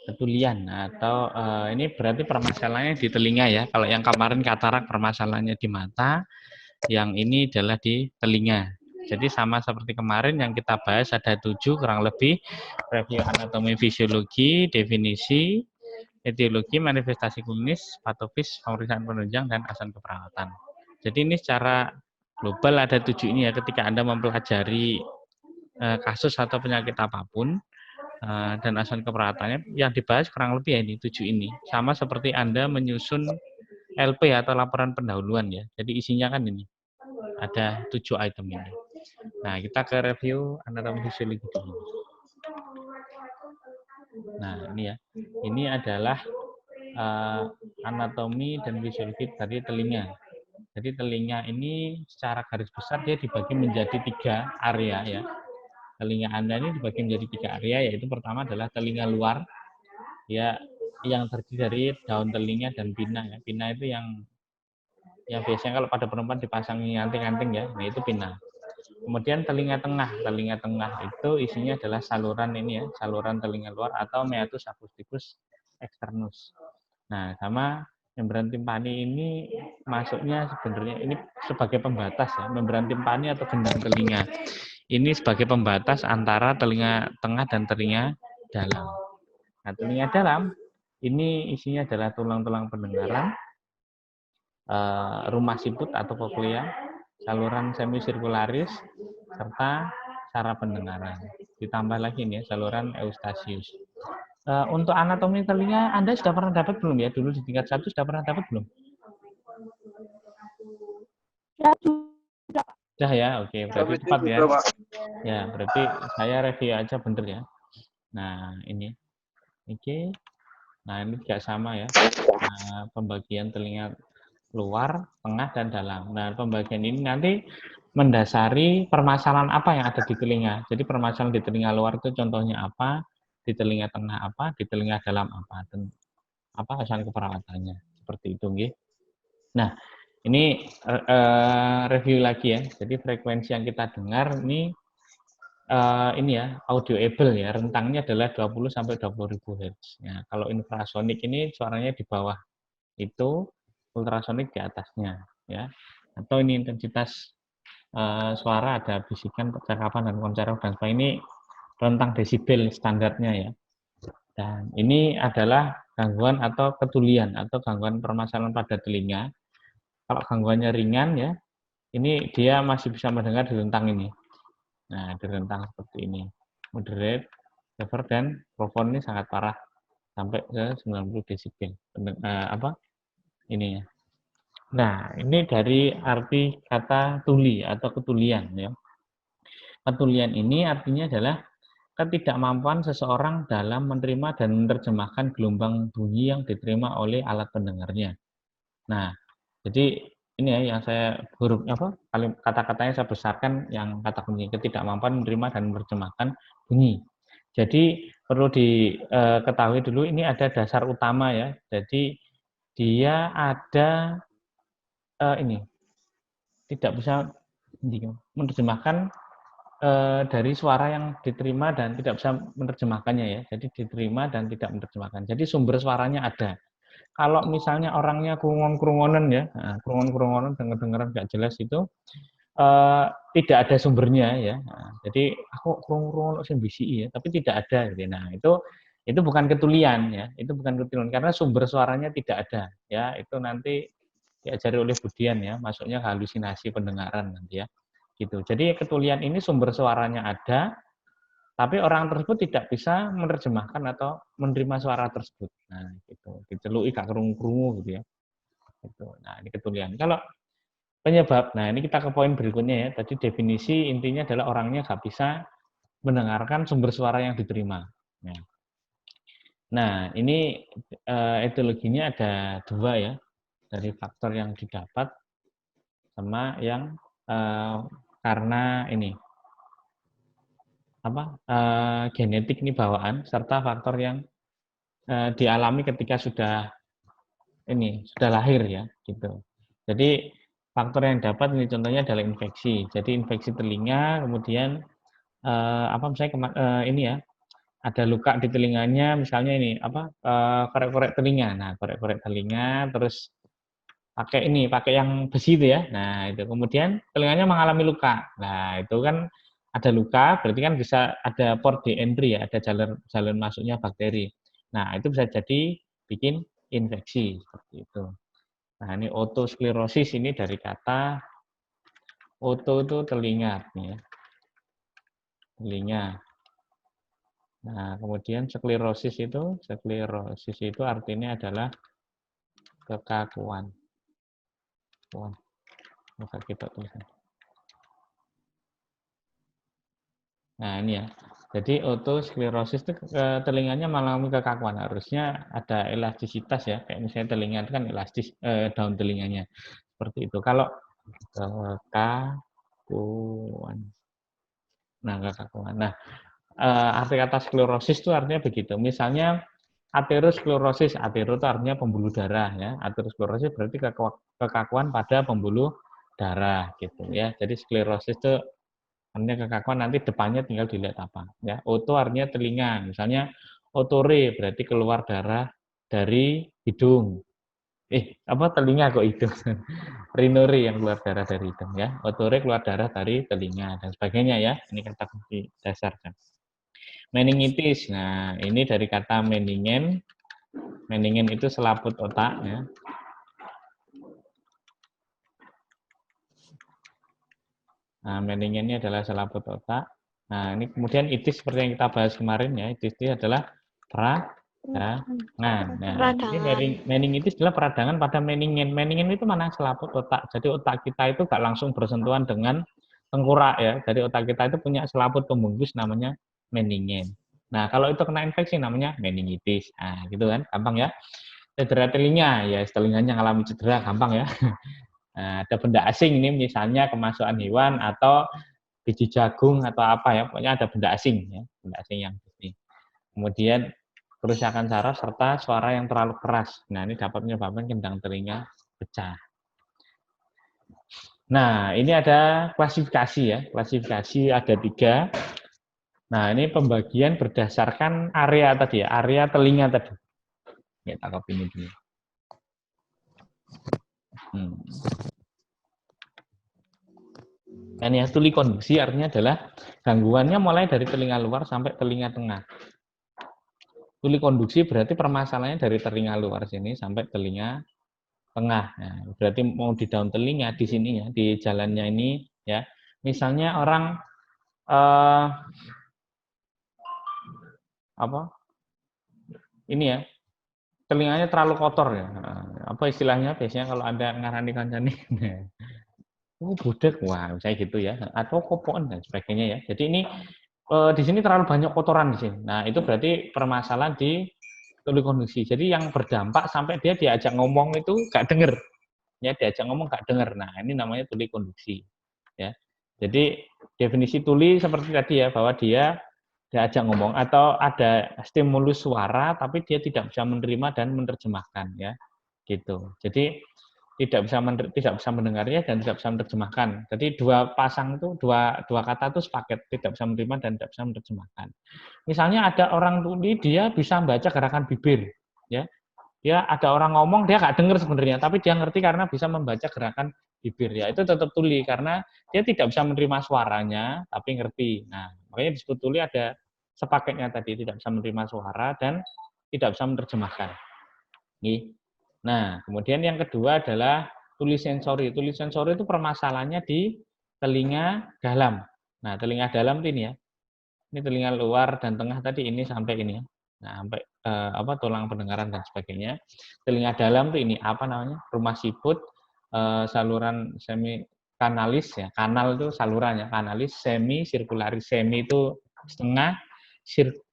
ketulian atau ini berarti permasalahannya di telinga ya. Kalau yang kemarin katarak permasalahannya di mata, yang ini adalah di telinga. Jadi sama seperti kemarin yang kita bahas ada 7 kurang lebih, review anatomi fisiologi, definisi, etiologi, manifestasi klinis, patofis, pemeriksaan penunjang, dan asuhan keperawatan. Jadi ini secara global ada 7 ini ya, ketika Anda mempelajari kasus atau penyakit apapun, dan asuhan keperawatannya yang dibahas kurang lebih ya ini 7 ini. Sama seperti Anda menyusun LP atau laporan pendahuluan ya. Jadi isinya kan ini. Ada 7 item ini. Nah, kita ke review anatomi fisiologi dulu. Nah, ini ya. Ini adalah anatomi dan fisiologi dari telinga. Jadi telinga ini secara garis besar dia dibagi menjadi 3 area ya. Telinga Anda ini dibagi menjadi 3 area, yaitu pertama adalah telinga luar ya, yang terdiri dari daun telinga dan pina ya. Pina itu yang biasanya kalau pada perempuan dipasangi anting-anting ya, nah itu pina. Kemudian telinga tengah itu isinya adalah saluran ini ya, saluran telinga luar atau meatus acusticus externus. Nah, sama membran timpani ini masuknya sebenarnya ini sebagai pembatas ya, membran timpani atau gendang telinga. Ini sebagai pembatas antara telinga tengah dan telinga dalam. Nah, telinga dalam ini isinya adalah tulang-tulang pendengaran, rumah siput atau koklea, saluran semisirkularis, serta saraf pendengaran. Ditambah lagi nih saluran Eustachius. Untuk anatomi telinga Anda sudah pernah dapat belum ya? Dulu di tingkat 1 sudah pernah dapat belum? Sudah ya, oke. Berarti cepat ya. Ya, berarti saya review aja bener ya. Nah, ini. Oke. Nah, ini juga sama ya. Nah, pembagian telinga luar, tengah, dan dalam. Nah, pembagian ini nanti mendasari permasalahan apa yang ada di telinga. Jadi permasalahan di telinga luar itu contohnya apa, di telinga tengah apa, di telinga dalam apa, dan apa asuhan keperawatannya. Seperti itu, nggih. Nah, ini review lagi ya. Jadi frekuensi yang kita dengar ini ya audioable ya, rentangnya adalah 20 sampai 20.000 Hz. Ya, kalau infrasonik ini suaranya di bawah itu, ultrasonik di atasnya ya. Atau ini intensitas suara, ada bisikan, percakapan, dan konser dan sebagainya. Ini rentang desibel standarnya ya. Dan ini adalah gangguan atau ketulian atau gangguan permasalahan pada telinga. Kalau gangguannya ringan ya, ini dia masih bisa mendengar di rentang ini. Nah, di rentang seperti ini. Moderate, severe, dan profound ini sangat parah sampai ke 90 desibel. Ini ya. Nah, ini dari arti kata tuli atau ketulian ya. Ketulian ini artinya adalah ketidakmampuan seseorang dalam menerima dan menerjemahkan gelombang bunyi yang diterima oleh alat pendengarnya. Nah, jadi ini ya yang saya kata-katanya saya besarkan yang kata bunyi, ketidakmampuan menerima dan menerjemahkan bunyi. Jadi perlu diketahui dulu ini ada dasar utama ya. Jadi dia ada ini tidak bisa menerjemahkan dari suara yang diterima dan tidak bisa menerjemahkannya ya. Jadi diterima dan tidak menerjemahkan. Jadi sumber suaranya ada. Kalau misalnya orangnya kurungon-kurungonan ya, kurungon-kurungonan dengar-dengaran nggak jelas itu tidak ada sumbernya ya. Nah, jadi aku kurung-kurungon sing bisi ya, tapi tidak ada gitu. Nah, itu bukan ketulian ya. Itu bukan ketulian karena sumber suaranya tidak ada ya. Itu nanti diajari oleh Budian ya, masuknya halusinasi pendengaran nanti ya. Gitu. Jadi ketulian ini sumber suaranya ada, tapi orang tersebut tidak bisa menerjemahkan atau menerima suara tersebut. Nah, gitu. Dicelui gak kerungu-kerungu gitu ya. Gitu. Nah, ini ketulian. Kalau penyebab, nah ini kita ke poin berikutnya ya. Tadi definisi intinya adalah orangnya gak bisa mendengarkan sumber suara yang diterima. Nah, ini etiologinya ada 2 ya, dari faktor yang didapat sama yang karena ini genetik ini bawaan, serta faktor yang dialami ketika sudah lahir ya gitu. Jadi faktor yang dapat ini contohnya adalah infeksi. Jadi infeksi telinga, kemudian ini ya ada luka di telinganya, misalnya ini apa korek-korek telinga. Nah, korek-korek telinga, terus pakai ini, pakai yang besi itu ya. Nah, itu kemudian telinganya mengalami luka. Nah, itu kan ada luka, berarti kan bisa ada port di entry ya, ada jalan masuknya bakteri. Nah, itu bisa jadi bikin infeksi seperti itu. Nah, ini otosklerosis ini dari kata oto itu telinga ya. Telinga. Nah, kemudian sklerosis itu artinya adalah kekakuan. Wah, maka kita tulisan. Nah, ini ya. Jadi otosklerosis itu telinganya mengalami kekakuan. Harusnya ada elastisitas ya. Kayak misalnya telinga itu kan elastis, daun telinganya. Seperti itu. Kalau kekakuan. Nah, kekakuan. Nah, arti kata sklerosis itu artinya begitu. Misalnya aterosklerosis, atero itu artinya pembuluh darah ya. Aterosklerosis berarti kekakuan pada pembuluh darah gitu ya. Jadi sklerosis itu artinya kekakuan, nanti depannya tinggal dilihat apa ya. Oto artinya telinga, misalnya otore berarti keluar darah dari hidung. Apa telinga kok hidung? Rinore yang keluar darah dari hidung ya. Otore keluar darah dari telinga dan sebagainya ya. Ini kata kunci dasar kan. Meningitis. Nah, ini dari kata meningen. Meningen itu selaput otak ya. Nah, meningen ini adalah selaput otak. Nah, ini kemudian itis seperti yang kita bahas kemarin ya. Itis itu adalah peradangan. Nah, ini meningitis adalah peradangan pada meningen. Meningen itu mana selaput otak. Jadi otak kita itu nggak langsung bersentuhan dengan tengkorak ya. Jadi otak kita itu punya selaput pembungkus namanya meningen. Nah, kalau itu kena infeksi namanya meningitis. Nah, gitu kan, gampang ya. Cedera telinga, ya telinganya mengalami cedera, gampang ya. Nah, ada benda asing ini misalnya kemasukan hewan atau biji jagung atau apa ya, pokoknya ada benda asing ya, benda asing yang ini. Kemudian kerusakan saraf serta suara yang terlalu keras. Nah, ini dapat menyebabkan kendang telinga pecah. Nah, ini ada klasifikasi ya. Klasifikasi ada 3. Nah, ini pembagian berdasarkan area tadi ya, area telinga tadi. Ya, tangkap ini dulu. Kan ya, tuli konduksi artinya adalah gangguannya mulai dari telinga luar sampai telinga tengah. Tuli konduksi berarti permasalahannya dari telinga luar sini sampai telinga tengah. Nah, berarti mau di daun telinga di sini ya, di jalannya ini ya. Misalnya orang apa? Ini ya, telinganya terlalu kotor ya. Apa istilahnya biasanya kalau ada ngarani kancane. Oh, budek, wah, misalnya gitu ya. Atau kopokan dan sebagainya ya. Jadi ini di sini terlalu banyak kotoran di sini. Nah, itu berarti permasalahan di tuli konduksi. Jadi yang berdampak sampai dia diajak ngomong itu gak denger. Ya, diajak ngomong gak denger. Nah, ini namanya tuli konduksi. Ya. Jadi definisi tuli seperti tadi ya, bahwa dia diajak ngomong atau ada stimulus suara tapi dia tidak bisa menerima dan menerjemahkan ya. Gitu. Jadi tidak bisa mendengarnya dan tidak bisa menerjemahkan. Jadi dua pasang itu dua kata itu sepaket, tidak bisa menerima dan tidak bisa menerjemahkan. Misalnya ada orang tuli dia bisa membaca gerakan bibir, ya. Dia ada orang ngomong dia nggak dengar sebenarnya, tapi dia ngerti karena bisa membaca gerakan bibir ya. Itu tetap tuli karena dia tidak bisa menerima suaranya tapi ngerti. Nah, makanya disebut tuli ada sepaketnya tadi, tidak bisa menerima suara dan tidak bisa menerjemahkan. Nih. Nah, kemudian yang kedua adalah tuli sensori. Tuli sensori itu permasalahannya di telinga dalam. Nah, telinga dalam ini ya. Ini telinga luar dan tengah tadi ini sampai ini ya. Nah, sampai tulang pendengaran dan sebagainya. Telinga dalam tuh ini apa namanya? Rumah siput, saluran semi kanalis ya. Kanal itu salurannya, kanalis, semi sirkularis. Semi itu setengah,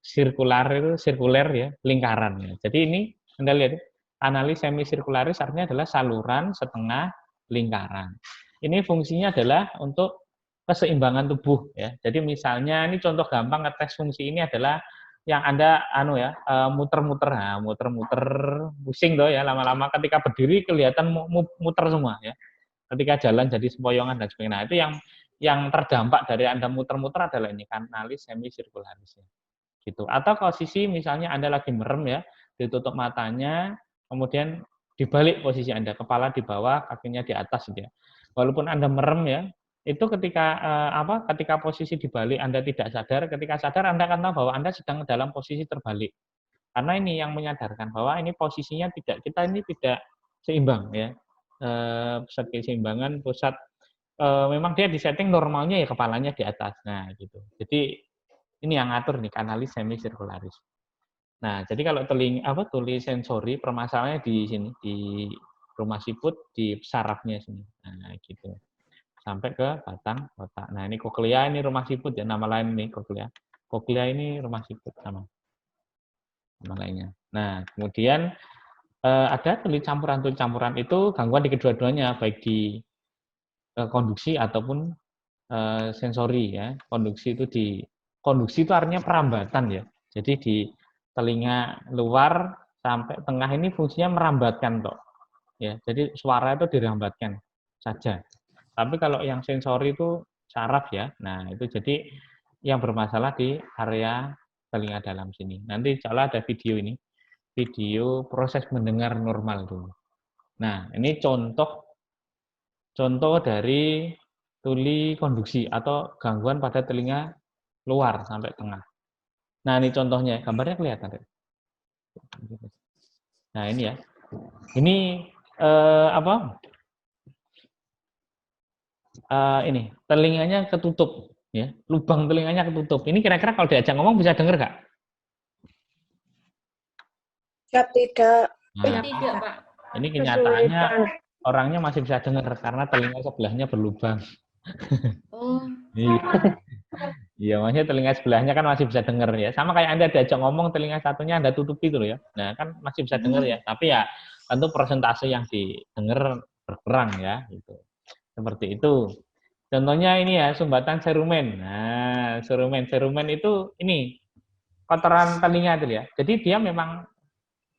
sirkular itu sirkuler ya, lingkaran ya. Jadi ini Anda lihat analis semisirkularis artinya adalah saluran setengah lingkaran. Ini fungsinya adalah untuk keseimbangan tubuh ya. Jadi misalnya ini contoh gampang ngetes fungsi ini adalah yang Anda muter-muter, muter-muter pusing tuh ya, lama-lama ketika berdiri kelihatan muter semua ya. Ketika jalan jadi sempoyongan dan sebagainya. Nah, itu yang terdampak dari Anda muter-muter adalah ini kanalis semisirkularis. gitu. Atau posisi misalnya Anda lagi merem ya, ditutup matanya, kemudian dibalik posisi Anda, kepala di bawah, kakinya di atas gitu ya. Walaupun Anda merem ya, itu ketika posisi dibalik Anda tidak sadar, ketika sadar Anda akan tahu bahwa Anda sedang dalam posisi terbalik. Karena ini yang menyadarkan bahwa ini posisinya kita ini tidak seimbang ya. Pusat keseimbangan, memang dia disetting normalnya ya kepalanya di atas. Nah, gitu. Jadi ini yang ngatur nih kanalis semisirkularis. Nah, jadi kalau tuli sensori permasalahannya di sini di rumah siput di sarafnya sini. Nah, gitu. Sampai ke batang otak. Nah, ini koklea ini rumah siput ya, nama lain nih koklea. Koklea ini rumah siput sama lainnya. Nah, kemudian ada tuli campuran itu gangguan di kedua-duanya, baik di konduksi ataupun sensori ya. Konduksi itu artinya perambatan ya. Jadi di telinga luar sampai tengah ini fungsinya merambatkan toh. Ya, jadi suara itu dirambatkan saja. Tapi kalau yang sensori itu saraf ya. Nah, itu jadi yang bermasalah di area telinga dalam sini. Nanti insya Allah ada video ini. Video proses mendengar normal dulu. Nah, ini contoh dari tuli konduksi atau gangguan pada telinga luar sampai tengah. Nah, ini contohnya, gambarnya kelihatan. Nah, ini ya. Ini ini telinganya ketutup ya, lubang telinganya ketutup. Ini kira-kira kalau diajak ngomong bisa dengar nggak? Tidak. Nah, Tidak, Pak. ini kenyataannya orangnya masih bisa dengar karena telinga sebelahnya berlubang. Oh. Iya, maksudnya telinga sebelahnya kan masih bisa dengar ya. Sama kayak Anda diajak ngomong, telinga satunya Anda tutupi itu ya. Nah, kan masih bisa dengar ya. Tapi ya tentu persentase yang didengar berkurang ya. Gitu. Seperti itu. Contohnya ini ya, sumbatan serumen. Nah, serumen itu ini kotoran telinga itu ya. Jadi dia memang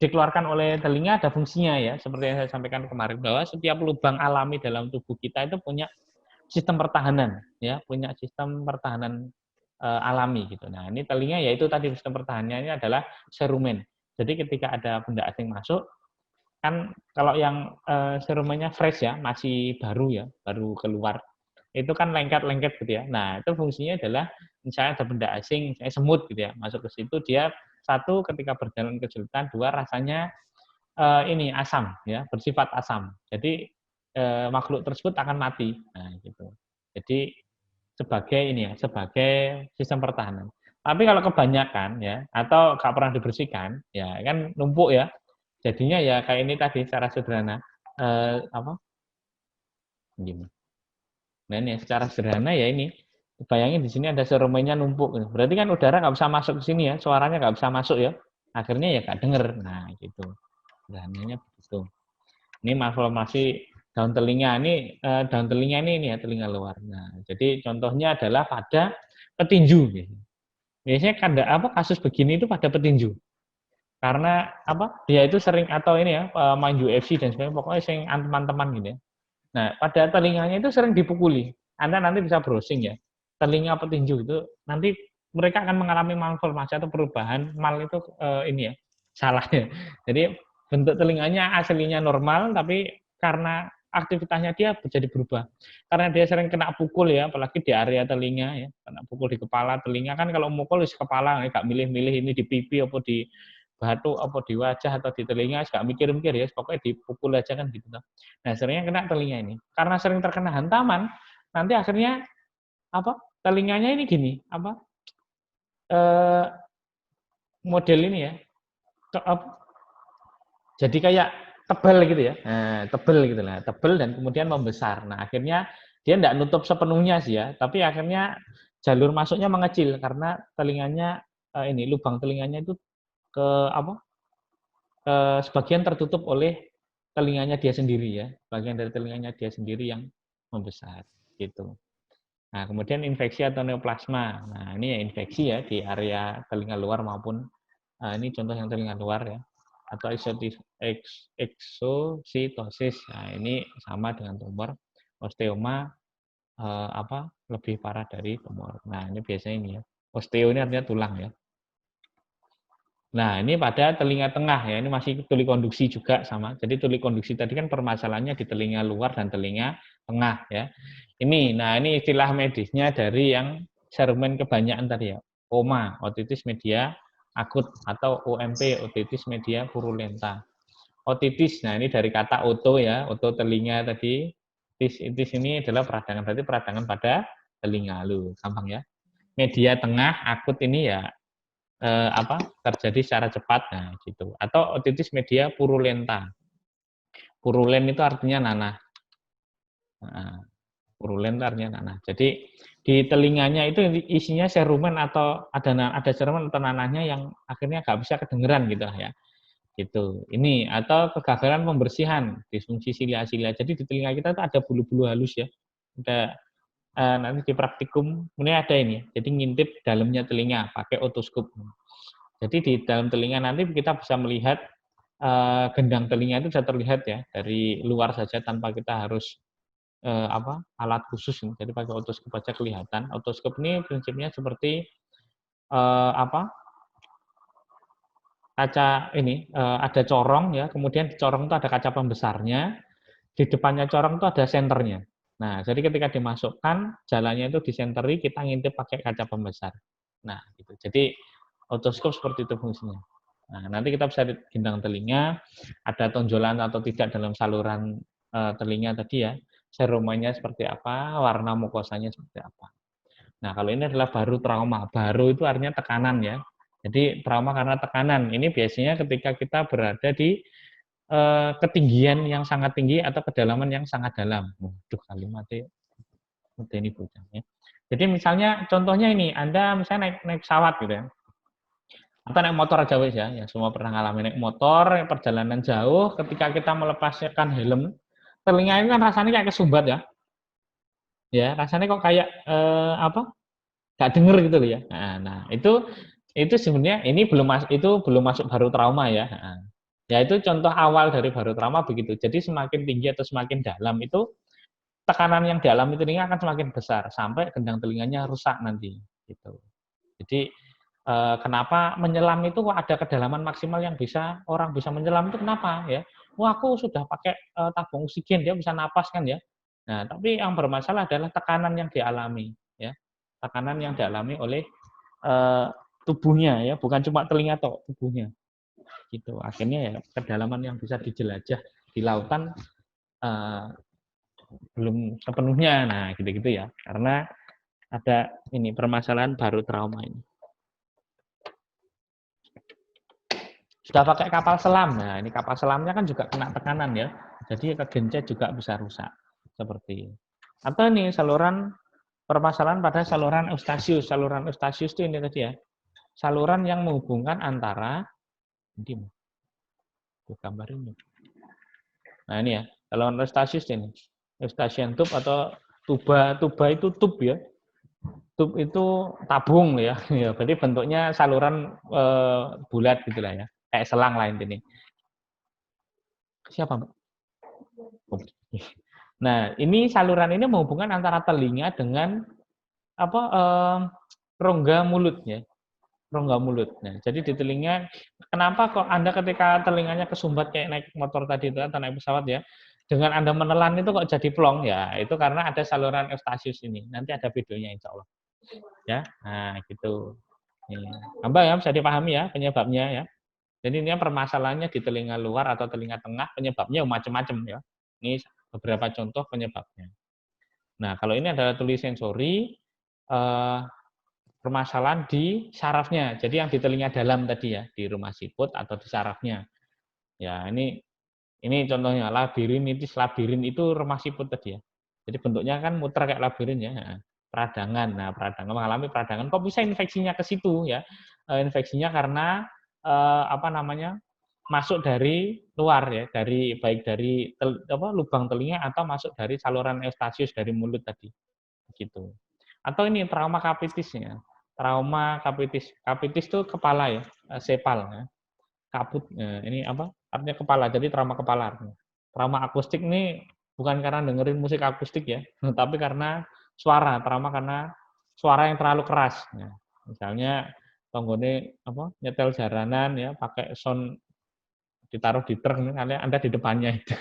dikeluarkan oleh telinga ada fungsinya ya. Seperti yang saya sampaikan kemarin bahwa setiap lubang alami dalam tubuh kita itu punya sistem pertahanan ya, punya sistem pertahanan alami gitu. Nah, ini telinga yaitu tadi sistem pertahanannya adalah serumen. Jadi ketika ada benda asing masuk, kan kalau yang serumennya fresh ya, masih baru ya, baru keluar, itu kan lengket-lengket gitu ya. Nah, itu fungsinya adalah misalnya ada benda asing, misalnya semut gitu ya, masuk ke situ dia satu ketika berjalan kesulitan, dua rasanya ini asam ya, bersifat asam. Jadi makhluk tersebut akan mati. Nah, gitu. Jadi sebagai ini ya, sebagai sistem pertahanan. Tapi kalau kebanyakan ya, atau nggak pernah dibersihkan, ya kan numpuk ya. Jadinya ya kayak ini tadi secara sederhana. Gini. Nah ini secara sederhana ya ini. Bayangin di sini ada serumennya numpuk. Berarti kan udara nggak bisa masuk ke sini ya, suaranya nggak bisa masuk ya. Akhirnya ya nggak denger. Nah gitu. Sederhananya begitu. Ini malformasi daun telinga ini ya telinga luar. Nah, jadi contohnya adalah pada petinju. Biasanya kasus begini itu pada petinju. Karena dia itu sering atau ini ya main UFC dan sebagainya, pokoknya sering teman-teman gitu ya. Nah, pada telinganya itu sering dipukuli. Anda nanti bisa browsing ya. Telinga petinju itu nanti mereka akan mengalami malformasi atau perubahan mal itu ini ya salah ya. Jadi bentuk telinganya aslinya normal, tapi karena aktivitasnya dia jadi berubah. Karena dia sering kena pukul ya, apalagi di area telinga ya, kena pukul di kepala, telinga kan kalau mukul di kepala, nggak milih-milih ini di pipi apa di batu apa di wajah atau di telinga, nggak mikir-mikir ya, pokoknya dipukul aja kan gitu. Nah, seringnya kena telinga ini. Karena sering terkena hantaman, nanti akhirnya telinganya ini gini, model ini ya, jadi kayak tebal gitu ya, tebal gitu lah, tebal dan kemudian membesar. Nah akhirnya dia tidak nutup sepenuhnya sih ya, tapi akhirnya jalur masuknya mengecil karena telinganya lubang telinganya itu ke sebagian tertutup oleh telinganya dia sendiri ya, bagian dari telinganya dia sendiri yang membesar gitu. Nah kemudian infeksi atau neoplasma, nah ini ya infeksi ya di area telinga luar maupun ini contoh yang telinga luar ya, atau eksositosis. Nah, ini sama dengan tumor osteoma lebih parah dari tumor. Nah, ini biasanya ini ya. Osteo ini artinya tulang ya. Nah, ini pada telinga tengah ya, ini masih tuli konduksi juga sama. Jadi tuli konduksi tadi kan permasalahannya di telinga luar dan telinga tengah ya. Ini istilah medisnya dari yang serumen kebanyakan tadi ya. OMA, otitis media akut, atau OMP, otitis media purulenta. Otitis, nah ini dari kata oto ya, oto telinga tadi. Itis ini adalah peradangan, berarti peradangan pada telinga lu, gampang ya. Media tengah akut ini ya terjadi secara cepat, nah gitu. Atau otitis media purulenta. Purulen itu artinya nanah. Nah, purulen itu artinya nanah. Jadi di telinganya itu isinya serumen atau ada serumen atau nanahnya yang akhirnya nggak bisa kedengeran gitu ya. Gitu. Ini atau kegagalan pembersihan, disfungsi silia-silia. Jadi di telinga kita itu ada bulu-bulu halus ya. Ada nanti di praktikum ini ada ini. Jadi ngintip dalamnya telinga pakai otoskop. Jadi di dalam telinga nanti kita bisa melihat gendang telinga itu bisa terlihat ya dari luar saja tanpa kita harus alat khusus. Jadi pakai otoskop aja kelihatan. Otoskop ini prinsipnya seperti kaca ini ada corong ya, kemudian di corong itu ada kaca pembesarnya, di depannya corong itu ada senternya. Nah, jadi ketika dimasukkan jalannya itu disenteri, kita ngintip pakai kaca pembesar. Nah, gitu. Jadi otoskop seperti itu fungsinya. Nah, nanti kita bisa gendang telinga, ada tonjolan atau tidak dalam saluran telinga tadi ya, serumanya seperti apa, warna mukosanya seperti apa. Nah, kalau ini adalah baru trauma. Baru itu artinya tekanan ya. Jadi trauma karena tekanan. Ini biasanya ketika kita berada di ketinggian yang sangat tinggi atau kedalaman yang sangat dalam. Waduh, kalimatnya ini bocah ya. Jadi misalnya contohnya ini, Anda misalnya naik pesawat gitu ya. Atau naik motor aja wis ya, yang semua pernah ngalamin naik motor, perjalanan jauh, ketika kita melepaskan helm, telinga ini kan rasanya kayak kesumbat ya. Ya, rasanya kok kayak nggak denger gitu loh ya. Nah, itu sebenarnya ini belum masuk baru trauma ya. Ya itu contoh awal dari baru trauma begitu. Jadi semakin tinggi atau semakin dalam itu tekanan yang dialami telinga akan semakin besar sampai gendang telinganya rusak nanti gitu. Jadi kenapa menyelam itu kok ada kedalaman maksimal yang bisa orang bisa menyelam itu kenapa ya? Wah, aku sudah pakai tabung oksigen dia bisa napas kan ya. Nah, tapi yang bermasalah adalah tekanan yang dialami ya. Tekanan yang dialami oleh tubuhnya ya, bukan cuma telinga atau tubuhnya. Gitu. Akhirnya ya kedalaman yang bisa dijelajah di lautan belum sepenuhnya. Nah, gitu-gitu ya. Karena ada ini permasalahan baru trauma ini. Sudah pakai kapal selam. Nah, ini kapal selamnya kan juga kena tekanan ya. Jadi kegencet juga bisa rusak. Seperti ini. Atau ini saluran permasalahan pada saluran eustasius. Saluran eustasius itu ini tadi ya. Saluran yang menghubungkan antara ini gambar ini. Nah, ini ya. Saluran eustasius ini. Eustachian tube atau tuba itu tube ya. Tube itu tabung ya. Ya, berarti bentuknya saluran bulat gitulah ya. Kayak selang lain ini. Siapa, Mbak? Nah, ini saluran ini menghubungkan antara telinga dengan rongga mulut ya. Rongga mulut. Nah, jadi di telinga, kenapa kok Anda ketika telinganya kesumbat kayak naik motor tadi itu atau naik pesawat ya, dengan Anda menelan itu kok jadi plong ya, itu karena ada saluran eustasius ini. Nanti ada videonya insya Allah. Ya, nah gitu. Gampang ya, bisa dipahami ya penyebabnya ya. Jadi ini permasalahannya di telinga luar atau telinga tengah, penyebabnya macam-macam ya. Ini beberapa contoh penyebabnya. Nah, kalau ini adalah tuli sensori, permasalahan di sarafnya. Jadi yang di telinga dalam tadi ya, di rumah siput atau di sarafnya. Ya, ini contohnya labirinitis. Labirin itu rumah siput tadi ya. Jadi bentuknya kan muter kayak labirin ya. Peradangan. Nah, peradangan mengalami peradangan. Kok bisa infeksinya ke situ ya? Infeksinya karena masuk dari luar ya, baik dari lubang telinga atau masuk dari saluran eustasius dari mulut tadi. Gitu. Atau ini trauma kapitisnya. Trauma kapitis. Kapitis itu kepala ya, sepal ya. Kabut. Ini artinya kepala. Jadi trauma kepala. Trauma akustik ini bukan karena dengerin musik akustik ya, tapi karena suara. Trauma karena suara yang terlalu keras. Misalnya tonggone apa nyetel jaranan ya pakai sound ditaruh di truk kalian Anda di depannya itu.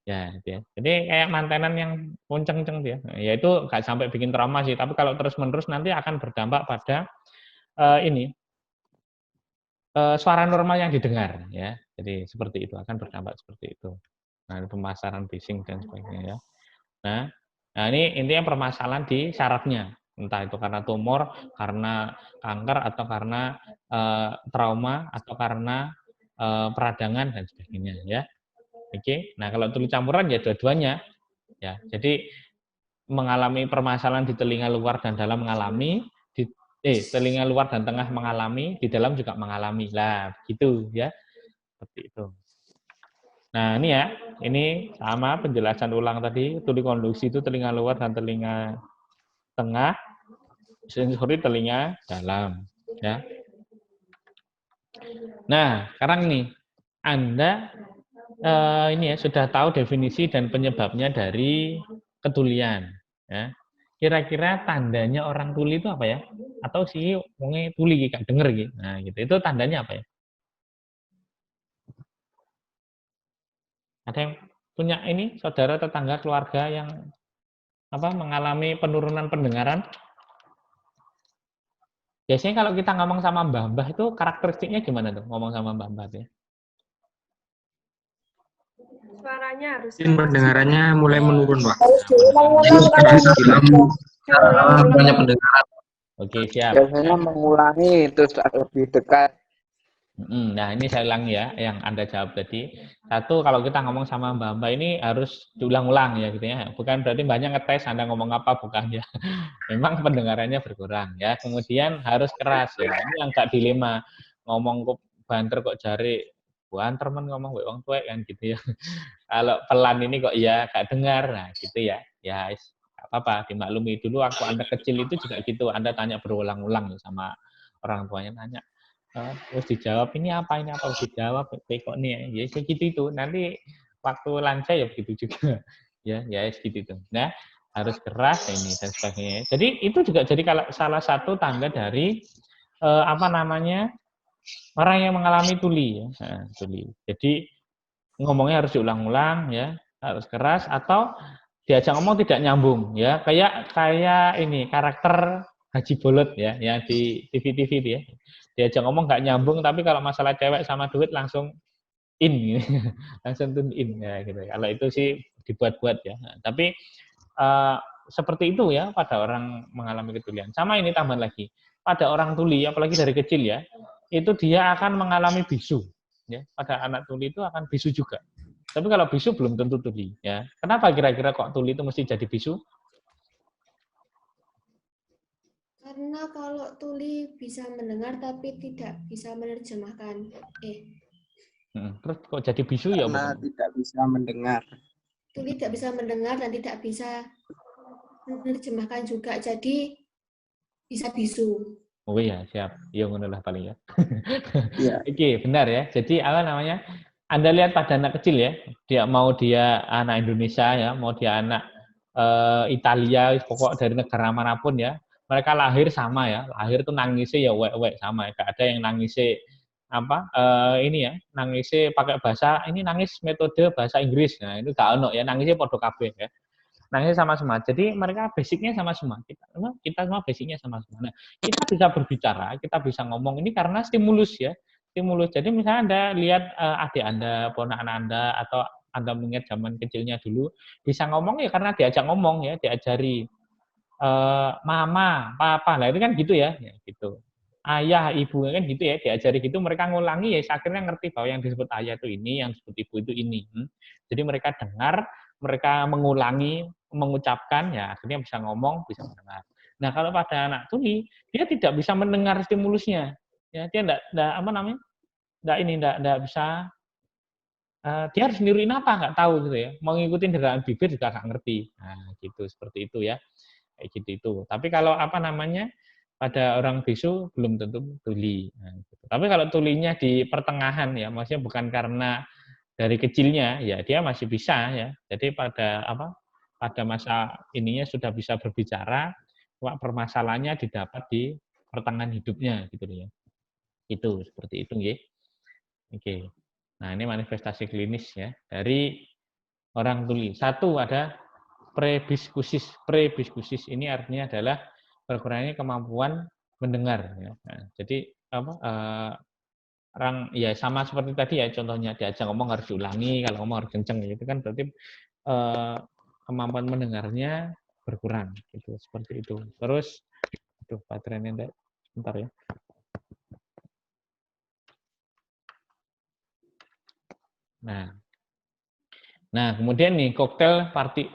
Ya, gitu ya. Jadi kayak mantenan yang kenceng-kenceng dia. Ya itu nggak sampai bikin trauma sih, tapi kalau terus-menerus nanti akan berdampak pada ini suara normal yang didengar ya. Jadi seperti itu akan berdampak seperti itu. Nah, pemasaran bising dan sebagainya ya. Nah, nah ini intinya permasalahan di sarafnya. Entah itu karena tumor, karena kanker atau karena trauma atau karena peradangan dan sebagainya ya. Oke. Nah, kalau tuli campuran ya dua-duanya ya. Jadi mengalami permasalahan di telinga luar dan dalam mengalami di telinga luar dan tengah mengalami, di dalam juga mengalami. Lah, gitu ya. Seperti itu. Nah, ini ya. Ini sama penjelasan ulang tadi, tuli konduksi itu telinga luar dan telinga tengah, sensori telinga dalam, ya. Nah, sekarang nih Anda ini ya sudah tahu definisi dan penyebabnya dari ketulian, ya. Kira-kira tandanya orang tuli itu apa ya? Atau sih wonge tuli gak denger gitu. Nah, gitu. Itu tandanya apa ya? Ada yang punya ini saudara, tetangga, keluarga yang apa mengalami penurunan pendengaran? Biasanya kalau kita ngomong sama mbah-mbah itu karakteristiknya gimana tuh ngomong sama mbah-mbah ya? Suaranya harus Pendengarannya mulai menurun, Pak. harus diulang-ulang Banyak pendengaran. Oke, siap. Biasanya mengulangi terus lebih dekat. Nah, ini saya ulangi ya, yang Anda jawab tadi. Satu, kalau kita ngomong sama mbak-mbak ini harus diulang-ulang ya gitu ya. Bukan berarti banyak ngetes Anda ngomong apa, bukan ya. Memang pendengarannya berkurang ya. Kemudian harus keras ya. Ini yang gak dilema. Ngomong kok banter kok jari, banter men ngomong wong tuwek kan gitu ya. Kalau pelan ini kok ya gak dengar, nah gitu ya. Ya, gak apa-apa, dimaklumi dulu waktu Anda kecil itu juga gitu. Anda tanya berulang-ulang sama orang tuanya, tanya terus dijawab ini apa harus dijawab kok nih ya kayak gitu itu nanti waktu lancar ya begitu juga ya segitu itu. Nah, harus keras ini dan sebagainya. Jadi itu juga jadi kalau salah satu tanda dari apa namanya orang yang mengalami tuli ya. Nah, tuli. Jadi ngomongnya harus diulang-ulang ya, harus keras atau diajak ngomong tidak nyambung ya. Kayak ini karakter Haji Bolot ya yang di TV-TV itu ya. Diajak ngomong nggak nyambung, tapi kalau masalah cewek sama duit langsung in gitu. Langsung tune in ya gitu. Kalau itu sih dibuat-buat ya. Nah, tapi seperti itu ya pada orang mengalami ketulian. Sama ini tambahan lagi. Pada orang tuli apalagi dari kecil ya, itu dia akan mengalami bisu ya. Pada anak tuli itu akan bisu juga. Tapi kalau bisu belum tentu tuli ya. Kenapa kira-kira kok tuli itu mesti jadi bisu? Karena kalau tuli bisa mendengar tapi tidak bisa menerjemahkan. Terus kok jadi bisu ya? Karena tidak bisa mendengar. Tuli tidak bisa mendengar dan tidak bisa menerjemahkan juga, jadi bisa bisu. Oh iya, siap. Ya ngono lah paling ya. Iya. Oke, benar ya. Jadi apa namanya? Anda lihat pada anak kecil ya, dia anak Indonesia ya, mau dia anak Italia, pokok dari negara manapun ya, mereka lahir sama ya, lahir tuh nangisnya ya wek sama ya, gak ada yang nangisnya apa ini ya, nangisnya pakai bahasa ini nangis metode bahasa Inggris, nah itu gak ono ya, nangisnya podo kabeh ya, nangisnya sama semua. Jadi mereka basicnya sama semua, kita semua basicnya sama semua. Nah, kita bisa berbicara, kita bisa ngomong ini karena stimulus ya. Stimulus. Jadi misalnya Anda lihat adik Anda, ponakan Anda, atau Anda mengingat zaman kecilnya dulu, bisa ngomong ya karena diajak ngomong ya, diajari mama, papa, lah itu kan gitu ya, gitu. Ayah, ibu kan gitu ya, diajari gitu, mereka ngulangi ya, akhirnya ngerti bahwa yang disebut ayah itu ini, yang disebut ibu itu ini. Jadi mereka dengar, mereka mengulangi, mengucapkan, ya akhirnya bisa ngomong, bisa mendengar. Nah kalau pada anak tuli, dia tidak bisa mendengar stimulusnya. Ya, dia enggak bisa, dia harus niruin apa nggak tahu gitu ya, mau ngikutin deraan bibir juga nggak ngerti. Nah gitu, seperti itu ya, kayak gitu itu. Tapi kalau apa namanya pada orang bisu belum tentu tuli. Nah, gitu. Tapi kalau tulinya di pertengahan ya, maksudnya bukan karena dari kecilnya ya dia masih bisa ya. Jadi pada masa ininya sudah bisa berbicara, permasalahannya didapat di pertengahan hidupnya gitu ya. Itu seperti itu nggih. Oke. Nah, ini manifestasi klinis ya dari orang tuli. Satu ada prebiskusis. Prebiskusis ini artinya adalah berkurangnya kemampuan mendengar ya. Nah, jadi apa orang ya sama seperti tadi ya contohnya diajak ngomong harus diulangi, kalau ngomong harus kenceng gitu kan berarti kemampuan mendengarnya berkurang gitu seperti itu. Terus baterainya enggak bentar ya. Nah, kemudian nih koktail party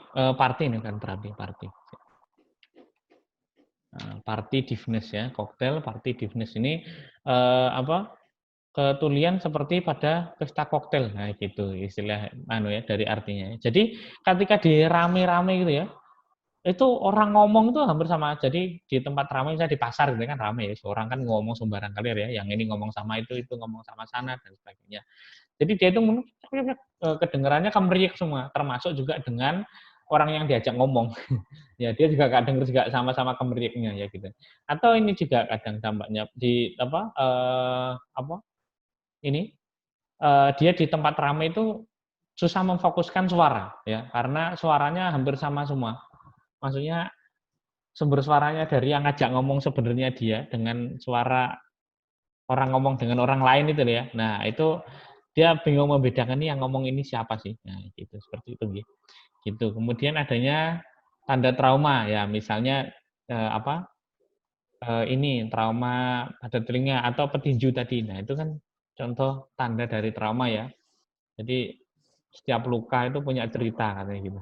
ini kan party. Party deafness ya, koktail party deafness ini ketulian seperti pada pesta koktail. Nah, gitu istilah ya dari artinya. Jadi ketika di rame-rame gitu ya, itu orang ngomong itu hampir sama. Jadi di tempat ramai, misalnya di pasar gitu kan ramai ya, orang kan ngomong sembarang kali ya, yang ini ngomong sama itu ngomong sama sana dan sebagainya. Jadi dia itu kedengarannya kemeriak semua, termasuk juga dengan orang yang diajak ngomong. Ya dia juga kadang juga sama-sama kemeriaknya ya gitu. Atau ini juga kadang dampaknya di dia di tempat ramai itu susah memfokuskan suara ya karena suaranya hampir sama semua. Maksudnya sumber suaranya dari yang ngajak ngomong sebenarnya dia dengan suara orang ngomong dengan orang lain itu ya. Nah, itu dia bingung membedakan nih yang ngomong ini siapa sih. Nah, gitu seperti itu gitu. Gitu. Kemudian adanya tanda trauma ya, misalnya ini trauma pada telinga atau petinju tadi. Nah, itu kan contoh tanda dari trauma ya. Jadi setiap luka itu punya cerita katanya gitu.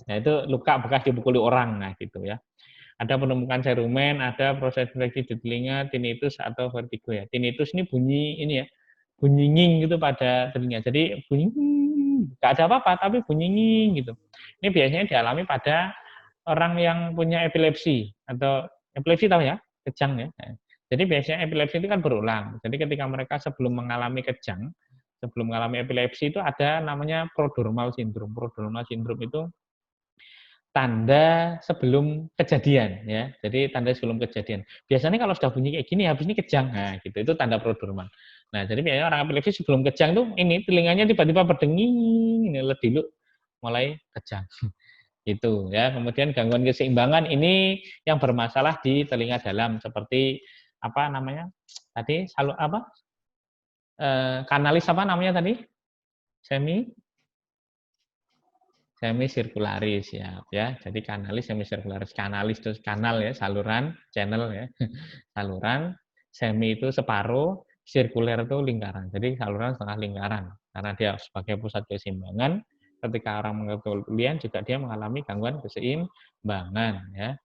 Nah, itu luka bekas dipukuli orang nah gitu ya. Ada penemukan serumen, ada proses infeksi di telinga, tinnitus atau vertigo ya. Tinnitus ini bunyi ini ya, bunyi nging gitu pada telinga. Jadi bunyi nggak ada apa-apa tapi bunyi nging gitu. Ini biasanya dialami pada orang yang punya epilepsi atau epilepsi tahu ya, kejang ya. Jadi biasanya epilepsi itu kan berulang. Jadi ketika mereka sebelum mengalami kejang, sebelum mengalami epilepsi itu ada namanya prodromal syndrome. Prodromal syndrome itu tanda sebelum kejadian ya. Jadi tanda sebelum kejadian. Biasanya kalau sudah bunyi kayak gini habis ini kejang. Nah, gitu. Itu tanda prodromal. Nah, jadi biasanya orang epilepsi sebelum kejang tuh ini telinganya tiba-tiba berdenging, ini lediluk mulai kejang. Gitu ya. Kemudian gangguan keseimbangan ini yang bermasalah di telinga dalam seperti apa namanya? Tadi kanalis apa namanya tadi? Semi sirkularis ya, Jadi kanalis semi sirkularis, kanalis itu kanal ya, saluran, channel ya. Saluran, semi itu separuh, sirkuler itu lingkaran. Jadi saluran setengah lingkaran. Karena dia sebagai pusat keseimbangan, ketika orang mengalami ketulian juga dia mengalami gangguan keseimbangan ya.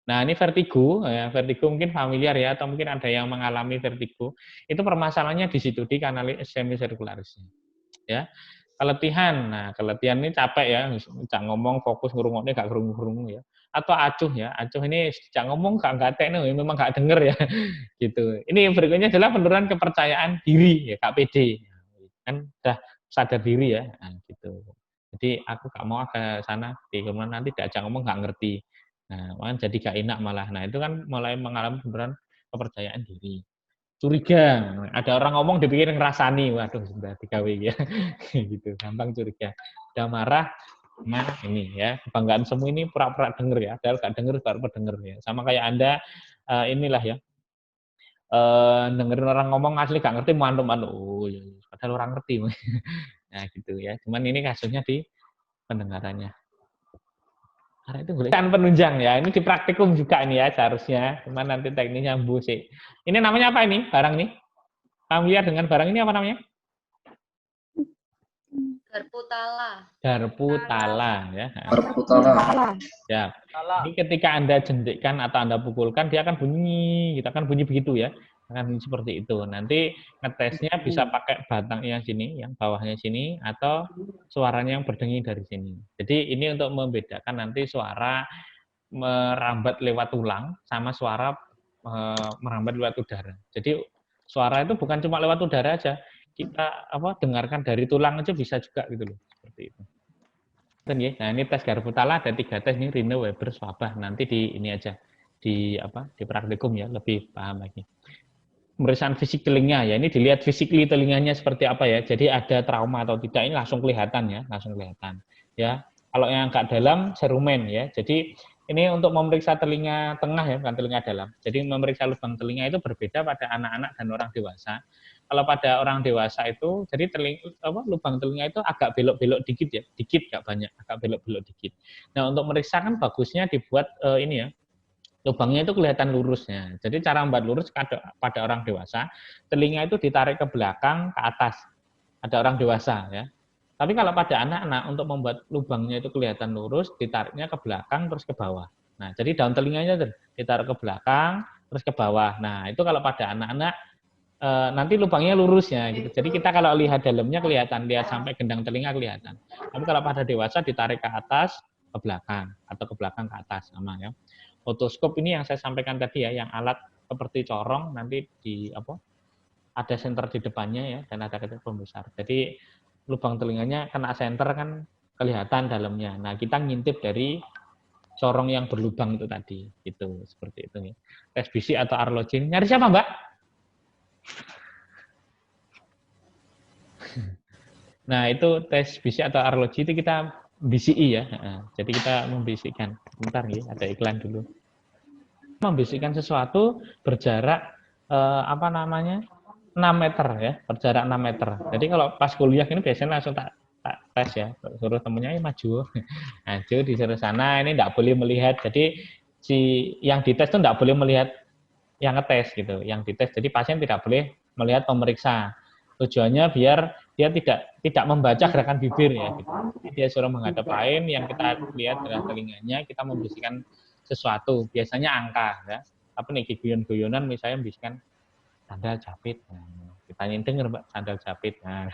Nah, ini vertigo ya, vertigo mungkin familiar ya atau mungkin ada yang mengalami vertigo. Itu permasalahannya di situ di kanalis semi sirkularis ya. Keletihan, nah keletihan ini capek ya, cak ngomong fokus ngurungoknya gak kerungu-kerungu ya. Atau acuh ya, acuh ini cak ngomong gak tekno, memang gak denger ya, gitu. Ini berikutnya adalah penurunan kepercayaan diri ya, gak pede, kan udah sadar diri ya, nah, gitu. Jadi aku gak mau ke sana, kemudian nanti diajak ngomong gak ngerti, nah malah jadi gak enak malah. Nah itu kan mulai mengalami penurunan kepercayaan diri. Curiga, ada orang ngomong dipikir ngerasani, waduh sudah digawe ya, gitu, gampang curiga. Udah marah, nah ini ya, kebanggaan semu ini pura-pura denger ya, padahal gak denger, baru denger ya. Sama kayak Anda, inilah ya, dengerin orang ngomong asli gak ngerti, mantuk-mantuk, oh iya, padahal orang ngerti. Nah gitu ya, cuman ini kasusnya di pendengarannya. Karena itu boleh kan penunjang ya, ini di praktikum juga ini ya seharusnya, cuman nanti teknisnya sih. Ini namanya apa ini, barang nih? Familiar dengan barang ini apa namanya? Garpu tala. Garpu tala ya. Garpu tala. Ya. Jadi ketika Anda jendikkan atau Anda pukulkan dia akan bunyi, kita akan bunyi begitu ya. Akan seperti itu. Nanti ngetesnya bisa pakai batangnya sini, yang bawahnya sini atau suaranya yang berdenging dari sini. Jadi ini untuk membedakan nanti suara merambat lewat tulang sama suara merambat lewat udara. Jadi suara itu bukan cuma lewat udara aja, kita dengarkan dari tulang aja bisa juga gitu loh, seperti itu. Nah ini tes garpu tala ada 3 tes nih, Rino, Weber, Swabah. Nanti di ini aja di praktikum ya lebih paham lagi. pemeriksaan fisik telinga ya. Ini dilihat physically telinganya seperti apa ya. Jadi ada trauma atau tidak ini langsung kelihatan ya, langsung kelihatan. Ya. Kalau yang agak dalam cerumen ya. Jadi ini untuk memeriksa telinga tengah ya, bukan telinga dalam. Jadi memeriksa lubang telinga itu berbeda pada anak-anak dan orang dewasa. Kalau pada orang dewasa itu, jadi lubang telinga itu agak belok-belok dikit ya, dikit nggak banyak, agak belok-belok dikit. Nah untuk meriksa kan bagusnya dibuat ini ya, lubangnya itu kelihatan lurusnya. Jadi cara membuat lurus pada orang dewasa, telinga itu ditarik ke belakang, ke atas. Ada orang dewasa ya. Tapi kalau pada anak-anak untuk membuat lubangnya itu kelihatan lurus, ditariknya ke belakang terus ke bawah. Nah jadi daun telinganya ditarik ke belakang terus ke bawah. Nah itu kalau pada anak-anak nanti lubangnya lurusnya gitu. Jadi kita kalau lihat dalamnya kelihatan, lihat sampai gendang telinga kelihatan. Tapi kalau pada dewasa ditarik ke atas, ke belakang atau ke belakang ke atas sama ya. Otoskop ini yang saya sampaikan tadi ya, yang alat seperti corong nanti di ada senter di depannya ya dan ada ketik pembesar. Jadi lubang telinganya kena senter kan kelihatan dalamnya. Nah, kita ngintip dari corong yang berlubang itu tadi. Gitu, seperti itu ya. Tes bisi atau arloji. Nyari siapa, Mbak? Nah, itu tes bisi atau arloji itu kita BCI ya. Jadi kita membisikkan. Bentar ya, ada iklan dulu. Membisikkan sesuatu berjarak 6 meter ya, berjarak 6 meter. Jadi kalau pas kuliah ini biasanya langsung tak tes ya, suruh temennya maju. Maju disuruh sana, ini enggak boleh melihat. Jadi si yang dites itu enggak boleh melihat yang ngetes gitu, yang dites. Jadi pasien tidak boleh melihat pemeriksa. Tujuannya biar dia tidak membaca gerakan bibir ya gitu. Jadi dia suruh menghadap lain, yang kita lihat adalah telinganya, kita membisikkan sesuatu, biasanya angka ya. Tapi nih guyon-guyonan misalnya membisikkan sandal jepit. Nah, kita denger Mbak sandal jepit. Nah,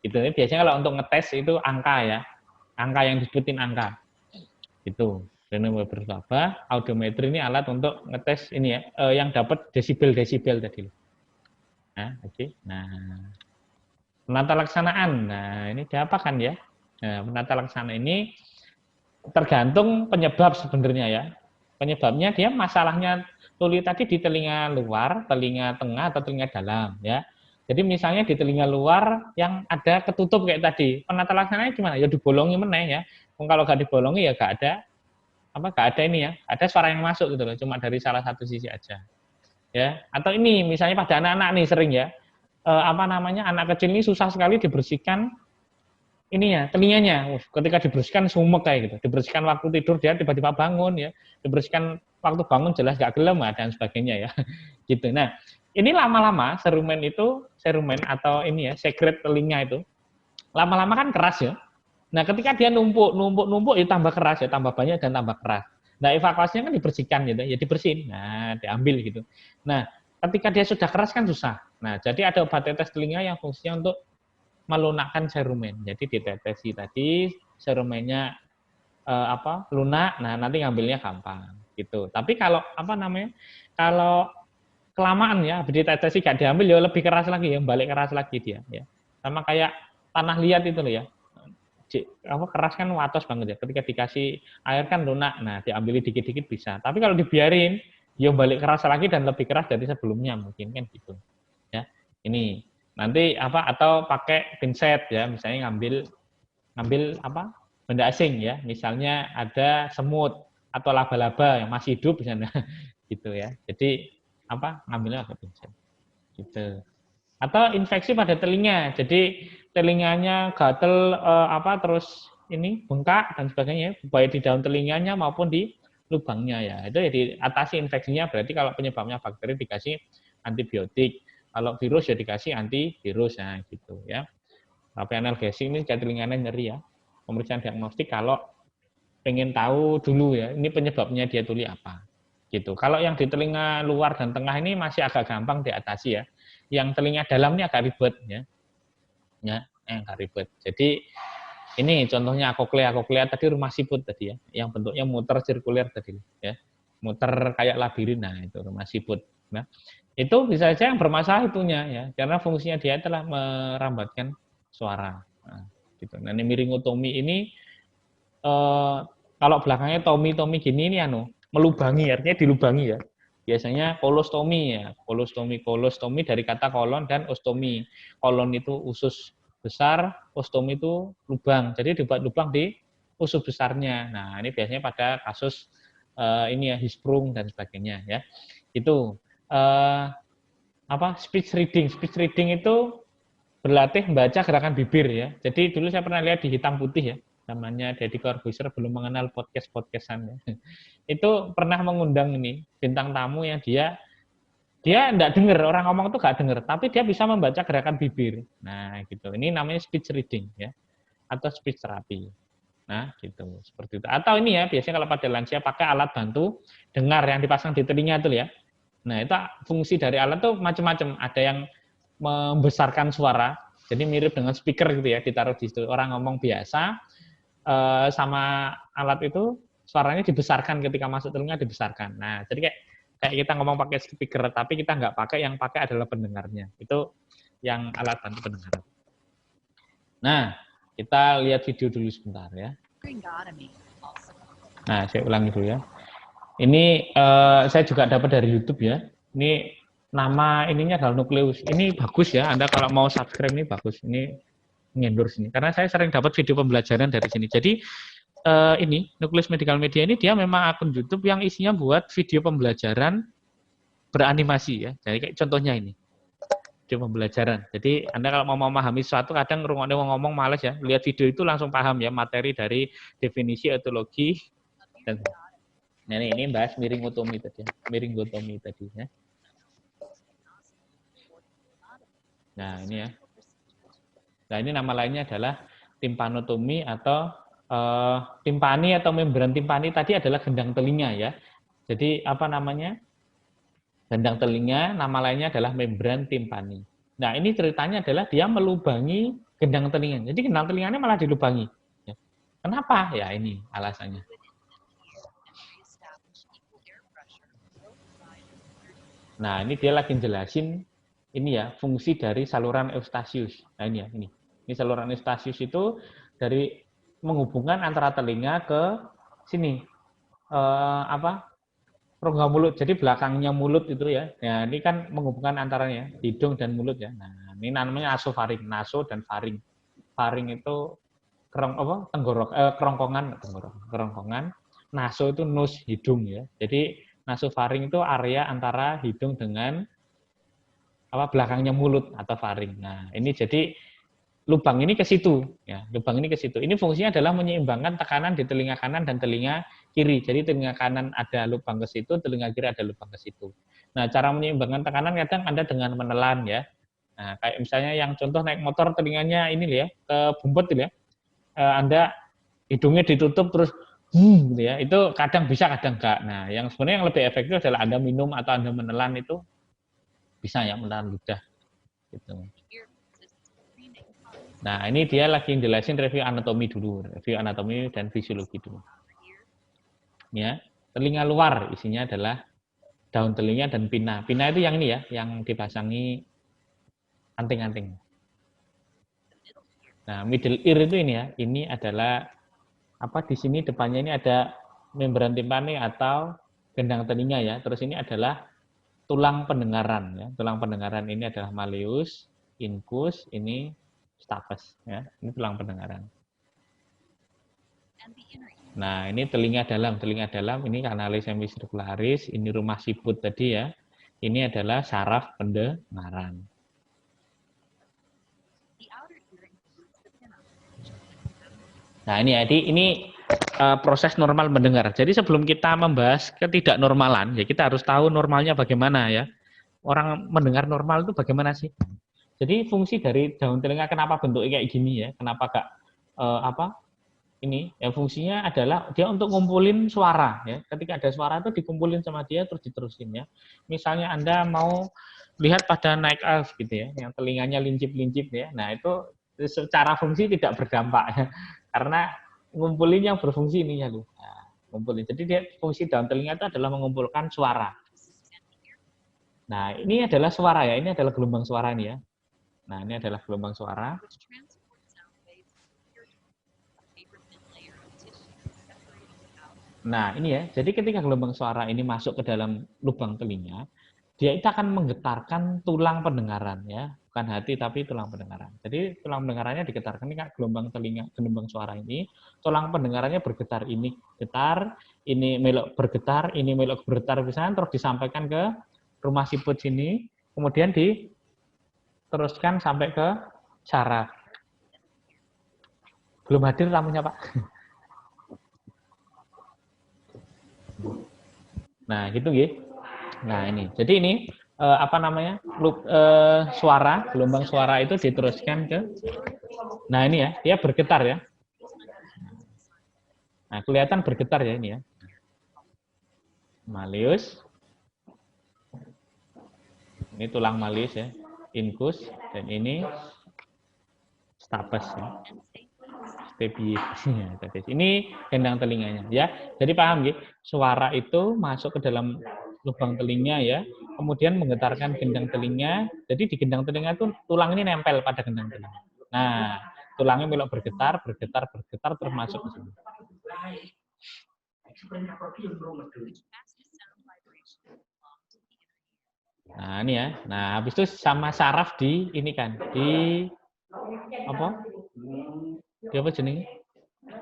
gitu. Biasanya kalau untuk ngetes itu angka ya. Angka yang disebutin angka. Gitu. Dan beberapa audiometri ini alat untuk ngetes ini ya, yang dapat desibel-desibel tadi. Nah, oke. Nah, penata laksanaan. Nah, ini diapakan ya? Nah, penata laksanaan ini tergantung penyebab sebenarnya ya. Penyebabnya dia masalahnya tuli tadi di telinga luar, telinga tengah atau telinga dalam ya. Jadi misalnya di telinga luar yang ada ketutup kayak tadi, penata laksanaannya gimana? Ya dibolongi meneh ya. Kalau nggak dibolongi ya nggak ada ini ya. Ada suara yang masuk gitu loh, cuma dari salah satu sisi aja. Ya, atau ini misalnya pada anak-anak nih sering ya. Anak kecil ini susah sekali dibersihkan ininya, telinganya. Ketika dibersihkan sumek kayak gitu. Dibersihkan waktu tidur dia tiba-tiba bangun ya. Dibersihkan waktu bangun jelas gak gelem dan sebagainya ya. Gitu. Nah, ini lama-lama serumen atau ini ya, sekret telinga itu lama-lama kan keras ya. Nah, ketika dia numpuk ya tambah keras ya, tambah banyak dan tambah keras. Nah, evakuasinya kan dibersihkan gitu, ya dibersihin. Nah, diambil gitu. Nah, ketika dia sudah keras kan susah. Nah, jadi ada obat tetes telinga yang fungsinya untuk melunakkan serumen. Jadi ditetesi tadi serumennya lunak, nah nanti ngambilnya gampang gitu. Tapi kalau kalau kelamaan ya ditetesi gak diambil ya lebih keras lagi ya, balik keras lagi dia ya. Sama kayak tanah liat itu loh ya. Keras kan watos banget ya. Ketika dikasih air kan lunak, nah diambil dikit-dikit bisa. Tapi kalau dibiarin ya balik keras lagi dan lebih keras dari sebelumnya mungkin kan gitu. Ya. Ini nanti atau pakai pinset ya, misalnya ngambil benda asing ya, misalnya ada semut atau laba-laba yang masih hidup misalnya gitu ya. Jadi ngambilnya pakai pinset gitu. Atau infeksi pada telinga, jadi telinganya gatel terus ini bengkak dan sebagainya, baik di daun telinganya maupun di lubangnya ya. Itu ya diatasi infeksinya, berarti kalau penyebabnya bakteri dikasih antibiotik. Kalau virus ya dikasih antivirus ya gitu ya. Tapi analgesik ini kayak telinganya nyeri ya. Pemeriksaan diagnostik kalau pengen tahu dulu ya, ini penyebabnya dia tuli apa. Gitu. Kalau yang di telinga luar dan tengah ini masih agak gampang diatasi ya. Yang telinga dalam ini agak ribet ya. Ya, agak ribet. Jadi ini contohnya koklea tadi rumah siput tadi ya, yang bentuknya muter sirkuler tadi ya. Muter kayak labirin, nah itu rumah siput. Nah, itu bisa saja yang bermasalah itunya ya, karena fungsinya dia adalah merambatkan suara. Nah, gitu. Nah, miringotomi ini kalau belakangnya tomi gini ini melubangi, artinya dilubangi ya. biasanya kolostomi ya. Kolostomi dari kata kolon dan ostomi. Kolon itu usus besar, ostomi itu lubang. Jadi dibuat lubang di usus besarnya. Nah, ini biasanya pada kasus ini ya hisprung dan sebagainya ya. Itu speech reading. Speech reading itu berlatih membaca gerakan bibir ya. Jadi dulu saya pernah lihat di Hitam Putih ya, namanya Deddy Corbuzier, belum mengenal podcastan ya. Itu pernah mengundang ini bintang tamu yang dia enggak dengar, orang ngomong tuh enggak dengar, tapi dia bisa membaca gerakan bibir. Nah, gitu. Ini namanya speech reading ya, atau speech therapy. Nah, gitu. Seperti itu. Atau ini ya, biasanya kalau pada lansia pakai alat bantu dengar yang dipasang di telinga itu ya. Nah, itu fungsi dari alat tuh macam-macam. Ada yang membesarkan suara, jadi mirip dengan speaker gitu ya, ditaruh di situ. Orang ngomong biasa, sama alat itu suaranya dibesarkan ketika masuk telinga dibesarkan. Nah, jadi kayak kita ngomong pakai speaker, tapi kita nggak pakai, yang pakai adalah pendengarnya. Itu yang alat bantu pendengaran. Nah, kita lihat video dulu sebentar ya. Nah, saya ulangi dulu ya. Ini saya juga dapat dari YouTube ya. Ini nama ininya adalah Nukleus. Ini bagus ya. Anda kalau mau subscribe ini bagus. Ini endorse ini. Karena saya sering dapat video pembelajaran dari sini. Jadi ini Nukleus Medical Media ini dia memang akun YouTube yang isinya buat video pembelajaran beranimasi ya. Jadi kayak contohnya ini. Video pembelajaran. Jadi Anda kalau mau memahami sesuatu kadang ngomong males ya. Lihat video itu langsung paham ya materi dari definisi etologi dan nah, ini bahas miringotomi tadi ya. Miringotomi tadi ya. Nah, ini ya. Nah, ini nama lainnya adalah timpanotomi atau timpani atau membran timpani tadi adalah gendang telinga ya. Jadi apa namanya? Gendang telinga, nama lainnya adalah membran timpani. Nah, ini ceritanya adalah dia melubangi gendang telinga. Jadi gendang telinganya malah dilubangi. Ya. Kenapa? Ya ini alasannya. Nah, ini dia lagi jelasin ini ya, fungsi dari saluran Eustachius. Nah, ini ya, ini. Ini saluran Eustachius itu dari menghubungkan antara telinga ke sini. Rongga mulut. Jadi belakangnya mulut itu ya. Ya, ini kan menghubungkan antaranya hidung dan mulut ya. Nah, ini namanya nasofaring, naso dan faring. Faring itu kerongkongan. Naso itu nose, hidung ya. Jadi nasofaring itu area antara hidung dengan belakangnya mulut atau faring. Nah, ini jadi lubang ini ke situ ya. Lubang ini ke situ. Ini fungsinya adalah menyeimbangkan tekanan di telinga kanan dan telinga kiri. Jadi telinga kanan ada lubang ke situ, telinga kiri ada lubang ke situ. Nah, cara menyeimbangkan tekanan kadang Anda dengan menelan ya. Nah, kayak misalnya yang contoh naik motor telinganya ini ya, ke bumpet ya. Anda hidungnya ditutup terus gitu ya. Itu kadang bisa, kadang enggak. Nah, yang sebenarnya yang lebih efektif adalah Anda minum atau Anda menelan itu bisa ya, menelan ludah gitu. Nah, ini dia lagi jelasin review anatomi dulu, review anatomi dan fisiologi dulu. Ya, telinga luar isinya adalah daun telinga dan pina. Pina itu yang ini ya, yang dipasangi anting-anting. Nah, middle ear itu ini ya, ini adalah di sini depannya ini ada membran timpani atau gendang telinga ya. Terus ini adalah tulang pendengaran ya. Tulang pendengaran ini adalah malleus, incus, ini stapes ya. Ini tulang pendengaran. Nah, ini telinga dalam ini kanalis semicircularis, ini rumah siput tadi ya. Ini adalah saraf pendengaran. Nah, ini proses normal mendengar. Jadi sebelum kita membahas ketidaknormalan, ya kita harus tahu normalnya bagaimana ya. Orang mendengar normal itu bagaimana sih? Jadi fungsi dari daun telinga kenapa bentuknya kayak gini ya? Kenapa gak ini? Ya fungsinya adalah dia untuk ngumpulin suara ya. Ketika ada suara itu dikumpulin sama dia terus diterusin ya. Misalnya Anda mau lihat pada night elf gitu ya, yang telinganya lincip-lincip ya. Nah, itu secara fungsi tidak berdampak ya. Karena ngumpulin yang berfungsi ininya loh. Nah, ngumpulin. Jadi dia fungsi daun telinga itu adalah mengumpulkan suara. Nah, ini adalah suara ya. Ini adalah gelombang suara nih ya. Nah, ini adalah gelombang suara. Nah, ini ya. Jadi ketika gelombang suara ini masuk ke dalam lubang telinga, dia itu akan menggetarkan tulang pendengaran ya, bukan hati tapi tulang pendengaran. Jadi tulang pendengarannya digetarkan ini gelombang telinga, gelombang suara ini, tulang pendengarannya bergetar, ini getar, ini melok bergetar, ini melok bergetar misalnya, terus disampaikan ke rumah siput sini, kemudian diteruskan sampai ke saraf. Belum hadir tamunya, Pak. Nah, gitu nggih. Nah, ini. Jadi ini apa namanya? Suara, gelombang suara itu diteruskan ke. Nah, ini ya, dia bergetar ya. Nah, kelihatan bergetar ya ini ya. Malleus. Ini tulang malleus ya. Incus dan ini stapes ya. Stapes. Ini gendang telinganya ya. Jadi paham ya? Suara itu masuk ke dalam lubang telinga ya, kemudian menggetarkan gendang telinga. Jadi di gendang telinga itu tulang ini nempel pada gendang telinga. Nah, tulangnya melok bergetar, terus masuk ke sini. Nah, ini ya. Nah, habis itu sama saraf di ini kan, di apa? Di apa jenenge?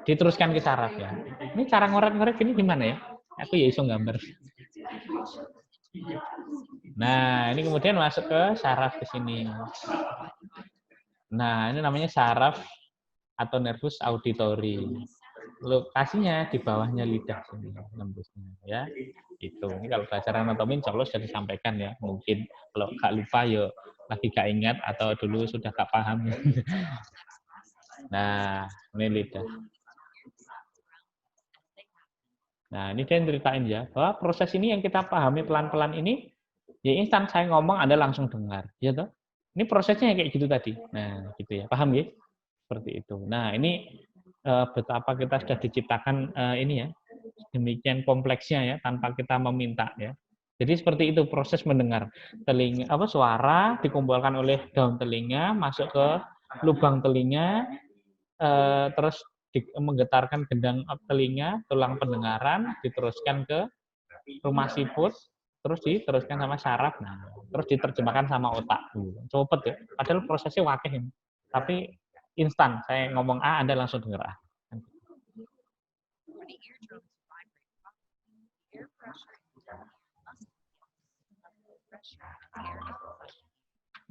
Diteruskan ke saraf ya. Ini cara ngorek-ngorek ini gimana ya? Aku ya iso gambar. Nah, ini kemudian masuk ke saraf ke sini. Nah, ini namanya saraf atau nervus auditory. Lokasinya di bawahnya lidah sini, nembusnya ya. Itu. Ini kalau belajar anatomi insya Allah sudah disampaikan ya. Mungkin kalau nggak lupa ya lagi nggak ingat atau dulu sudah nggak paham. Nah, ini lidah. Nah, ini dia yang ceritain ya, bahwa proses ini yang kita pahami pelan-pelan ini, ya instan saya ngomong Anda langsung dengar, ya toh? Ini prosesnya kayak gitu tadi. Nah, gitu ya. Paham ya? Seperti itu. Nah, ini betapa kita sudah diciptakan ini ya, demikian kompleksnya ya, tanpa kita meminta ya. Jadi seperti itu proses mendengar. Telinga apa suara dikumpulkan oleh daun telinga, masuk ke lubang telinga, terus menggetarkan gendang telinga, tulang pendengaran, diteruskan ke rumah siput, terus diteruskan sama saraf, nah, terus diterjemahkan sama otak. Cepet ya, padahal prosesnya wakih ini. Tapi instan, saya ngomong A, Anda langsung dengar A.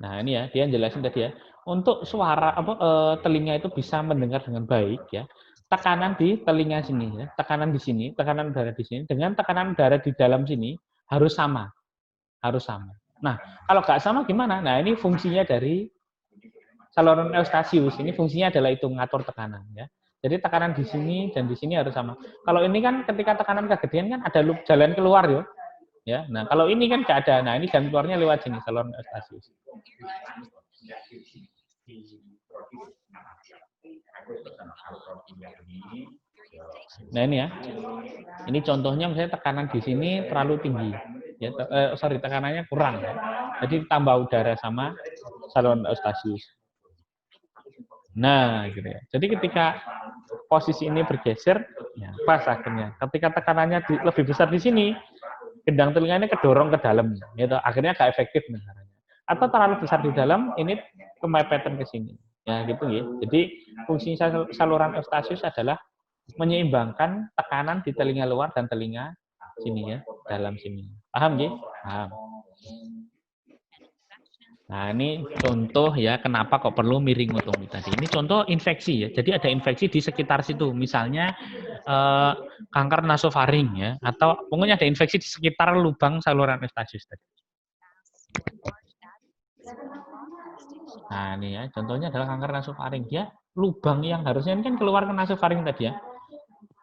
Nah, ini ya, dia jelasin tadi ya. Untuk suara telinga itu bisa mendengar dengan baik ya. Tekanan di telinga sini ya, tekanan di sini, tekanan udara di sini dengan tekanan udara di dalam sini harus sama. Harus sama. Nah, kalau nggak sama gimana? Nah, ini fungsinya dari saluran Eustachius. Ini fungsinya adalah itu ngatur tekanan ya. Jadi tekanan di sini dan di sini harus sama. Kalau ini kan ketika tekanan kegedean kan ada jalan keluar ya. Ya, nah kalau ini kan nggak ada. Nah, ini jalan keluarnya lewat sini saluran Eustachius. Nah, ini ya. Ini contohnya misalnya tekanan di sini terlalu tinggi. Ya, tekanannya kurang ya. Jadi tambah udara sama saluran Eustachius. Nah, gitu ya. Jadi ketika posisi ini bergeser, ya pas akhirnya. Ketika tekanannya lebih besar di sini, gendang telinganya kedorong ke dalam, gitu. Akhirnya nggak efektif dengarannya. Atau terlalu besar di dalam, ini kemepetan ke sini. Ya, gitu ya. Jadi fungsi saluran Eustachius adalah menyeimbangkan tekanan di telinga luar dan telinga sini ya, dalam sini. Paham ya? Paham. Nah, ini contoh ya kenapa kok perlu miringotomi tadi. Ini contoh infeksi ya. Jadi ada infeksi di sekitar situ. Misalnya kanker nasofaring ya, atau pokoknya ada infeksi di sekitar lubang saluran Eustachius tadi. Nah, ini ya, contohnya adalah kanker nasofaring ya. Lubang yang harusnya ini kan keluar ke nasofaring tadi ya.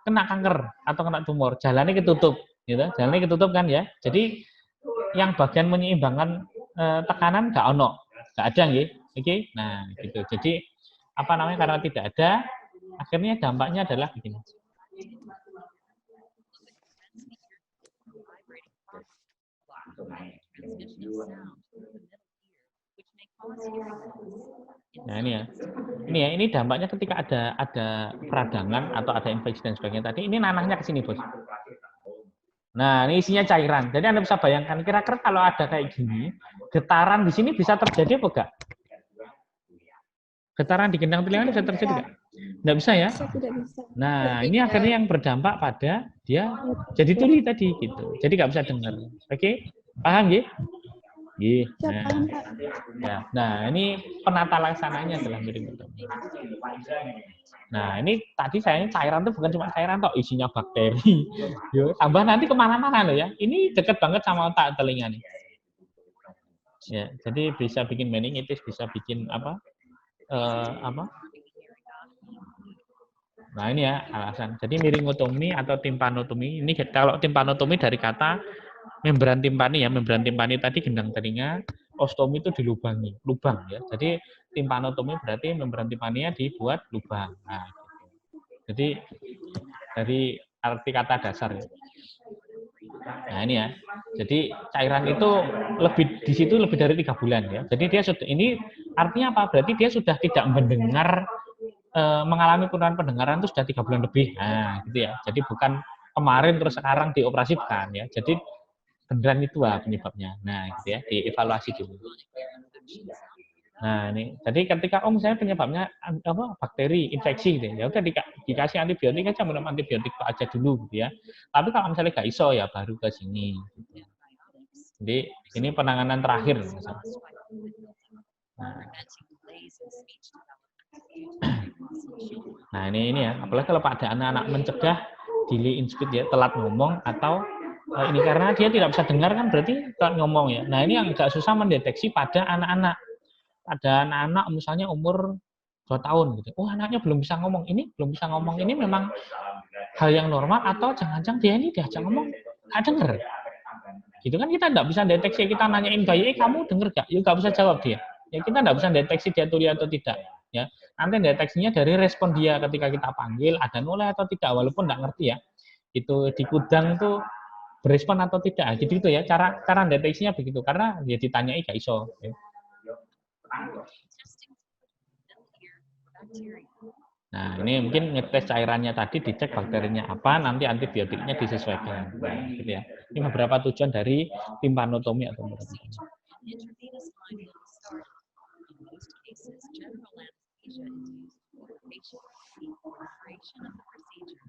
Kena kanker atau kena tumor, jalannya ketutup, gitu. Jalannya ketutup kan ya. Jadi yang bagian menyeimbangkan tekanan nggak ono, nggak ada nggih. Oke, nah gitu. Jadi apa namanya karena tidak ada, akhirnya dampaknya adalah begini. Nah ini ya, ini dampaknya ketika ada peradangan atau ada infeksi dan sebagainya tadi. Ini nanahnya ke sini bos. Nah, ini isinya cairan. Jadi Anda bisa bayangkan kira-kira kalau ada kayak gini, getaran di sini bisa terjadi apa enggak? Getaran di gendang telinga bisa terjadi enggak? Enggak bisa ya? Tidak bisa. Nah, ini akhirnya yang berdampak pada dia jadi tuli tadi gitu. Jadi nggak bisa dengar. Oke? Paham ya? Iya. Nah, ini penata laksananya adalah mirip itu. Nah, ini tadi saya cairan itu bukan cuma cairan toh, isinya bakteri. Yo, tambah nanti kemana-mana loh ya. Ini deket banget sama otak telinga nih. Ya, jadi bisa bikin meningitis, bisa bikin apa? Nah, ini ya alasan. Jadi miringotomi atau timpanotomi, ini kalau timpanotomi dari kata membran timpani ya, membran timpani tadi gendang telinga, ostomi itu dilubangi, lubang ya. Jadi timpanotomi berarti membran timpaninya dibuat lubang. Nah, gitu. Jadi dari arti kata dasar ya. Nah, ini ya. Jadi cairan itu lebih di situ lebih dari 3 bulan ya. Jadi dia sudah ini artinya apa? Berarti dia sudah tidak mendengar mengalami penurunan pendengaran itu sudah 3 bulan lebih. Nah, gitu ya. Jadi bukan kemarin terus sekarang dioperasi bukan ya. Jadi beneran itu penyebabnya. Nah, gitu ya, dievaluasi dulu. Nah, ini. Jadi ketika misalnya penyebabnya apa? Bakteri, infeksi gitu ya. Udah dikasih antibiotik aja, minum antibiotik aja dulu gitu ya. Tapi kalau misalnya nggak iso ya baru ke sini gitu ya. Jadi ini penanganan terakhir misalnya. Nah, ini ya, apalagi kalau pada anak-anak mencegah delay in speech ya, telat ngomong atau ini karena dia tidak bisa dengar kan berarti telat ngomong ya. Nah, ini yang agak susah mendeteksi pada anak-anak. Pada anak-anak misalnya umur 2 tahun gitu. Oh, anaknya belum bisa ngomong. Ini belum bisa ngomong. Ini memang hal yang normal atau jangan-jangan dia ini diajak ngomong nggak denger. Gitu kan kita nggak bisa deteksi. Kita nanyain bayi, kamu denger nggak? Ya nggak bisa jawab dia. Ya kita nggak bisa deteksi dia tuli atau tidak. Ya, nanti deteksinya dari respon dia ketika kita panggil ada noleh atau tidak, walaupun nggak ngerti ya. Itu di kudang tuh berespon atau tidak. Jadi itu ya cara deteksinya begitu karena dia ditanyai gak iso. Ya. Nah, ini mungkin ngetes cairannya tadi, dicek bakterinya apa, nanti antibiotiknya disesuaikan. Nah, gitu ya. Ini beberapa tujuan dari timpanotomi atau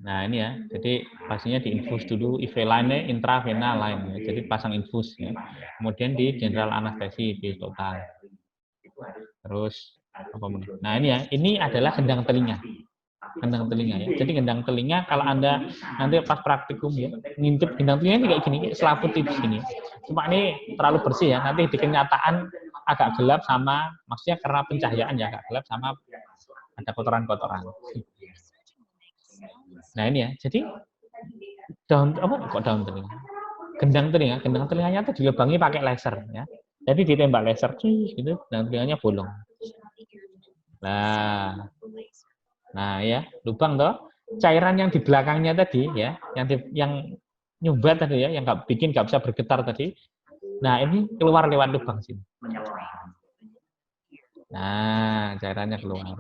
Nah, ini ya. Jadi pastinya diinfus dulu IV-line, intravena line. Ya. Jadi pasang infus ya. Kemudian di general anestesi di total. Terus apa? Nah, ini ya. Ini adalah gendang telinga. Gendang telinga ya. Jadi gendang telinga kalau Anda nanti pas praktikum ya, ngintip gendang telinga ini kayak gini, selaput tipis gini. Cuma ini terlalu bersih ya. Nanti di kenyataan agak gelap sama, maksudnya karena pencahayaan ya agak gelap sama ada kotoran-kotoran. Nah, ini ya. Jadi daun telinga? Gendang telinganya itu dilubangi pakai laser ya. Jadi ditembak laser gitu, dan telinganya bolong. Nah ya, lubang toh. Cairan yang di belakangnya tadi ya, yang nyumbat tadi ya, yang nggak bisa bergetar tadi. Nah, ini keluar lewat lubang sini. Nah, cairannya keluar.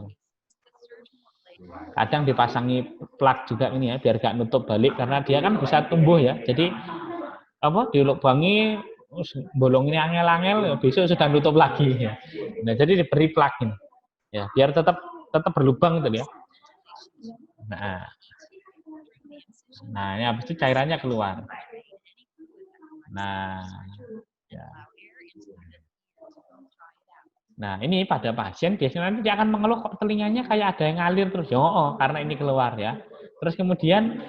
Kadang dipasangi plak juga ini ya, biar gak nutup balik karena dia kan bisa tumbuh ya. Jadi apa dilubangi bolong ini angel-angel besok sudah nutup lagi ya. Nah, jadi diberi plak ini. Ya, biar tetap berlubang itu ya. Nah, ini habis itu cairannya keluar. Nah, ya. Nah, ini pada pasien biasanya nanti dia akan mengeluh kok telinganya kayak ada yang ngalir terus. Ya, karena ini keluar ya. Terus kemudian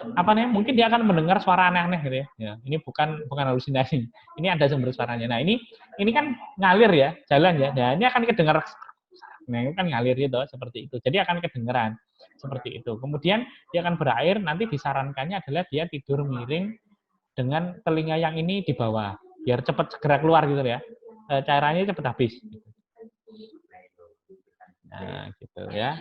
mungkin dia akan mendengar suara aneh-aneh gitu ya. Ya, ini bukan halusinasi. Ini ada sumber suaranya. Nah, ini kan ngalir ya, jalan ya. Nah, ini akan kedengar. Nah, ini kan ngalir gitu seperti itu. Jadi akan kedengeran seperti itu. Kemudian dia akan berair, nanti disarankannya adalah dia tidur miring dengan telinga yang ini di bawah. Biar cepat segera keluar gitu ya. Cairannya cepat habis. Nah, gitu ya.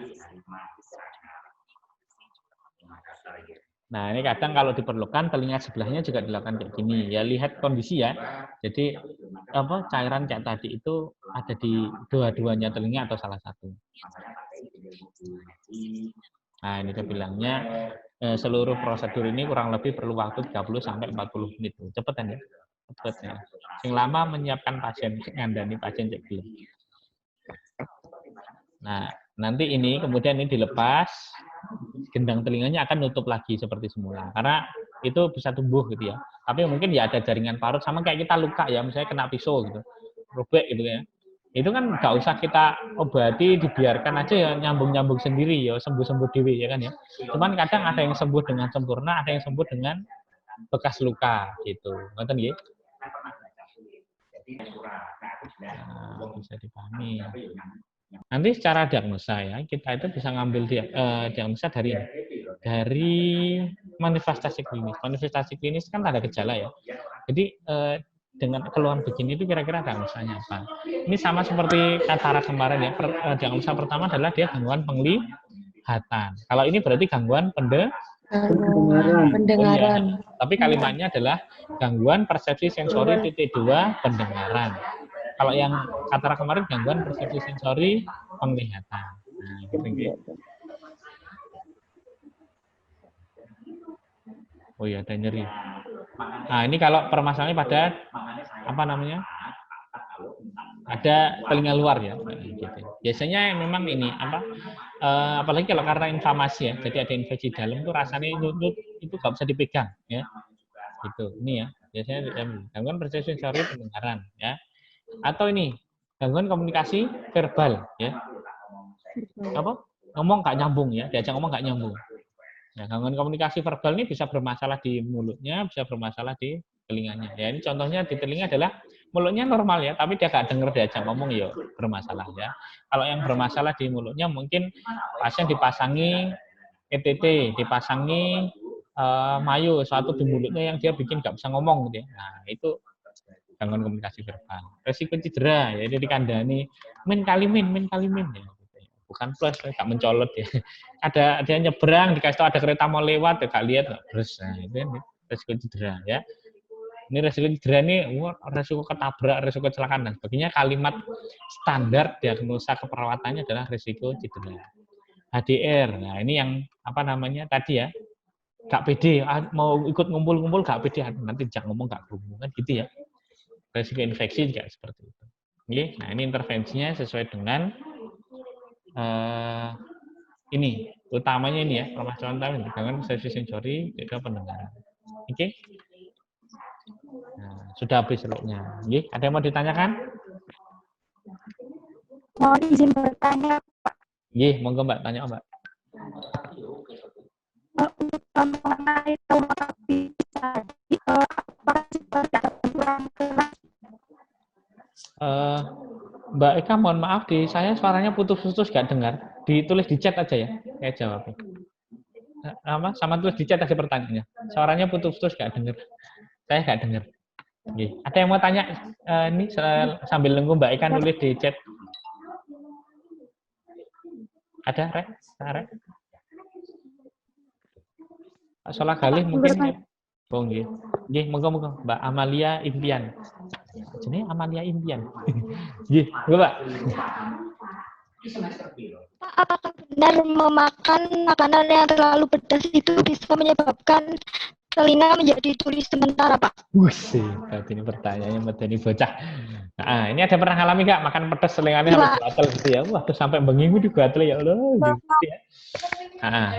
Nah, ini kadang kalau diperlukan telinga sebelahnya juga dilakukan kayak gini. Ya lihat kondisi ya. Jadi cairan kayak tadi itu ada di dua-duanya telinga atau salah satu. Nah, ini dia bilangnya seluruh prosedur ini kurang lebih perlu waktu 30 sampai 40 menit. Cepetan ya. Cepet ya. Sing lama menyiapkan pasien, ngandani pasien cek gelem. Nah, nanti ini kemudian ini dilepas, gendang telinganya akan nutup lagi seperti semula. Karena itu bisa tumbuh gitu ya. Tapi mungkin ya ada jaringan parut sama kayak kita luka ya, misalnya kena pisau gitu. Robek gitu ya. Itu kan nggak usah kita obati, dibiarkan aja ya nyambung-nyambung sendiri ya, sembuh-sembuh dewi ya kan ya. Cuman kadang ada yang sembuh dengan sempurna, ada yang sembuh dengan bekas luka gitu. Ngoten nggih? Nah, bisa dipahami. Nanti secara diagnosa ya, kita itu bisa ngambil diagnosa dari manifestasi klinis. Manifestasi klinis kan ada gejala ya. Jadi dengan keluhan begini itu kira-kira diagnosanya apa? Ini sama seperti katarak kemarin ya. Diagnosa pertama adalah dia gangguan penglihatan. Kalau ini berarti gangguan pendengaran. Oh, iya. Tapi kalimatnya adalah gangguan persepsi sensori titik 2 pendengaran. Kalau yang katarak kemarin gangguan persepsi sensori penglihatan. Nah, gitu. Oh iya, ada nyeri. Nah, ini kalau permasalahannya pada apa namanya? Ada telinga luar ya. Gitu. Biasanya memang ini apalagi kalau karena inflamasi ya. Jadi ada infeksi dalam tuh rasanya nyut itu nggak bisa dipegang ya. Gitu. Ini ya. Biasanya gangguan persepsi sensori pendengaran ya. Atau ini gangguan komunikasi verbal ya. Apa? Ngomong nggak nyambung ya. Diajak ngomong nggak nyambung. Nah, gangguan komunikasi verbal ini bisa bermasalah di mulutnya, bisa bermasalah di telinganya. Ya, ini contohnya di telinga adalah mulutnya normal ya, tapi dia nggak dengar diajak ngomong ya bermasalah ya. Kalau yang bermasalah di mulutnya mungkin pasien dipasangi ETT, dipasangi mayo suatu di mulutnya yang dia bikin nggak bisa ngomong gitu ya. Nah, itu gangguan komunikasi verbal. Resiko cedera ya, jadi dikandani min kalimin ya. Bukan plus, nggak mencolot ya. Ada nyebrang, dikasih tahu ada kereta mau lewat, ya nggak lihat, nggak terus. Nah, itu resiko cedera ya. Ini resiko cedera ini, resiko ketabrak, resiko kecelakaan dan sebagainya. Kalimat standar diagnosa keperawatannya adalah resiko cedera. HDR, nah ini yang apa namanya tadi ya, nggak pede, mau ikut ngumpul-ngumpul nggak pede, nanti jangan ngomong nggak berhubungan kan gitu ya. Resiko infeksi juga seperti itu. Oke, nah ini intervensinya sesuai dengan ini utamanya ini ya, permasalahan utama dengan persepsi sensori juga pendengaran. Oke, nah, sudah habis slide-nya. Oke, ada yang mau ditanyakan? Mohon izin bertanya, Pak. Oke, monggo Mbak, tanya Mbak. Untuk mengenai tomografi tadi, apa seperti kurang keras? Mbak Eka, mohon maaf saya suaranya putus-putus gak dengar. Ditulis di chat aja ya, saya jawabnya. Sama tulis di chat aja pertanyaannya. Suaranya putus-putus gak dengar. Saya gak dengar. Oke. Ada yang mau tanya? Ini sambil nunggu Mbak Eka nulis di chat. Ada, Rek? Pak Solah Galih mungkin ya. Oh, nggih. Nggih, monggo Mbak Amalia Impian. Jenenge Amalia Impian. Nggih, Mbak. Pak, apakah benar memakan makanan yang terlalu pedas itu bisa menyebabkan telinga menjadi tuli sementara, Pak? Buset, ini pertanyaannya medeni bocah. Nah, ini ada pernah ngalami nggak makan pedas telinganya harus gatel gitu ya? Wah, tuh sampai bengingu digatel ya Allah, gitu ya.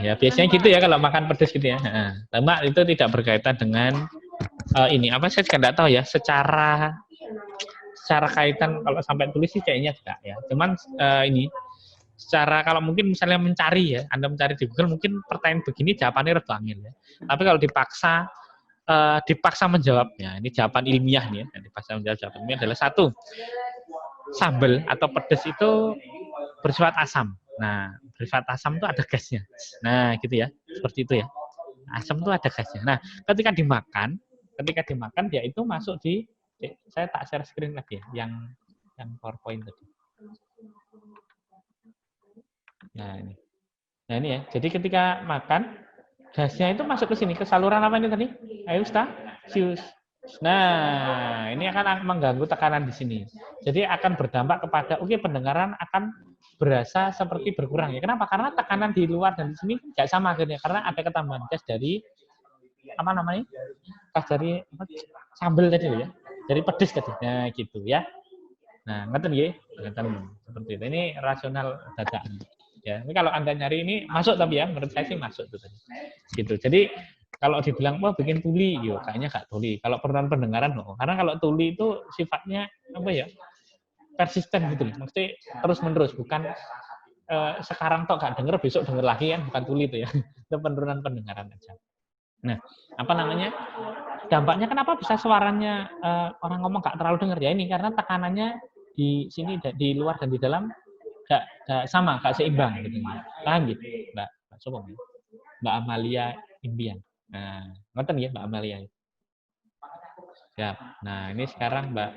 Ya biasanya gitu ya kalau makan pedas gitu ya. Mbak, itu tidak berkaitan dengan ini apa saya nggak tahu ya. Secara kaitan kalau sampai tulis sih kayaknya tidak ya. Cuman ini secara kalau mungkin misalnya mencari ya, Anda mencari di Google mungkin pertanyaan begini jawabannya rada angel ya. Tapi kalau dipaksa menjawabnya, ini jawaban ilmiah nih ya. Dipaksa menjawab jawaban ilmiah adalah satu, sambal atau pedas itu bersifat asam. Nah, bersifat asam itu ada gasnya. Nah, gitu ya. Seperti itu ya. Asam itu ada gasnya. Nah, ketika dimakan dia itu masuk di saya tak share screen lagi ya, yang PowerPoint tadi. Nah, ini ya. Jadi ketika makan gasnya itu masuk ke sini, ke saluran apa ini tadi? Ayo, Ustaz. Sius. Nah, ini akan mengganggu tekanan di sini. Jadi akan berdampak kepada, pendengaran akan berasa seperti berkurang ya. Kenapa? Karena tekanan di luar dan di sini nggak sama akhirnya. Karena ada ketambahan gas dari gas dari sambal tadi ya. Dari pedes tadi. Nah, gitu ya. Nah, ngerti ya? Seperti itu. Ini rasional dadakan. Ya, ini kalau Anda nyari ini masuk tapi ya, menurut saya sih masuk tuh tadi. Gitu. Jadi kalau dibilang wah bikin tuli, yo kayaknya nggak tuli. Kalau peran pendengaran, no. Karena kalau tuli itu sifatnya persisten gitu loh. Mesti terus menerus, bukan sekarang tok nggak denger, besok denger lagi kan, bukan tuli itu ya. Itu penurunan pendengaran aja. Nah, dampaknya kenapa bisa suaranya orang ngomong nggak terlalu denger ya ini karena tekanannya di sini di luar dan di dalam nggak sama, nggak seimbang gitu. Paham gitu, Mbak Sopong, Mbak Amalia Imbian. Nah, ngerti ya Mbak Amalia. Siap. Nah, ini sekarang Mbak.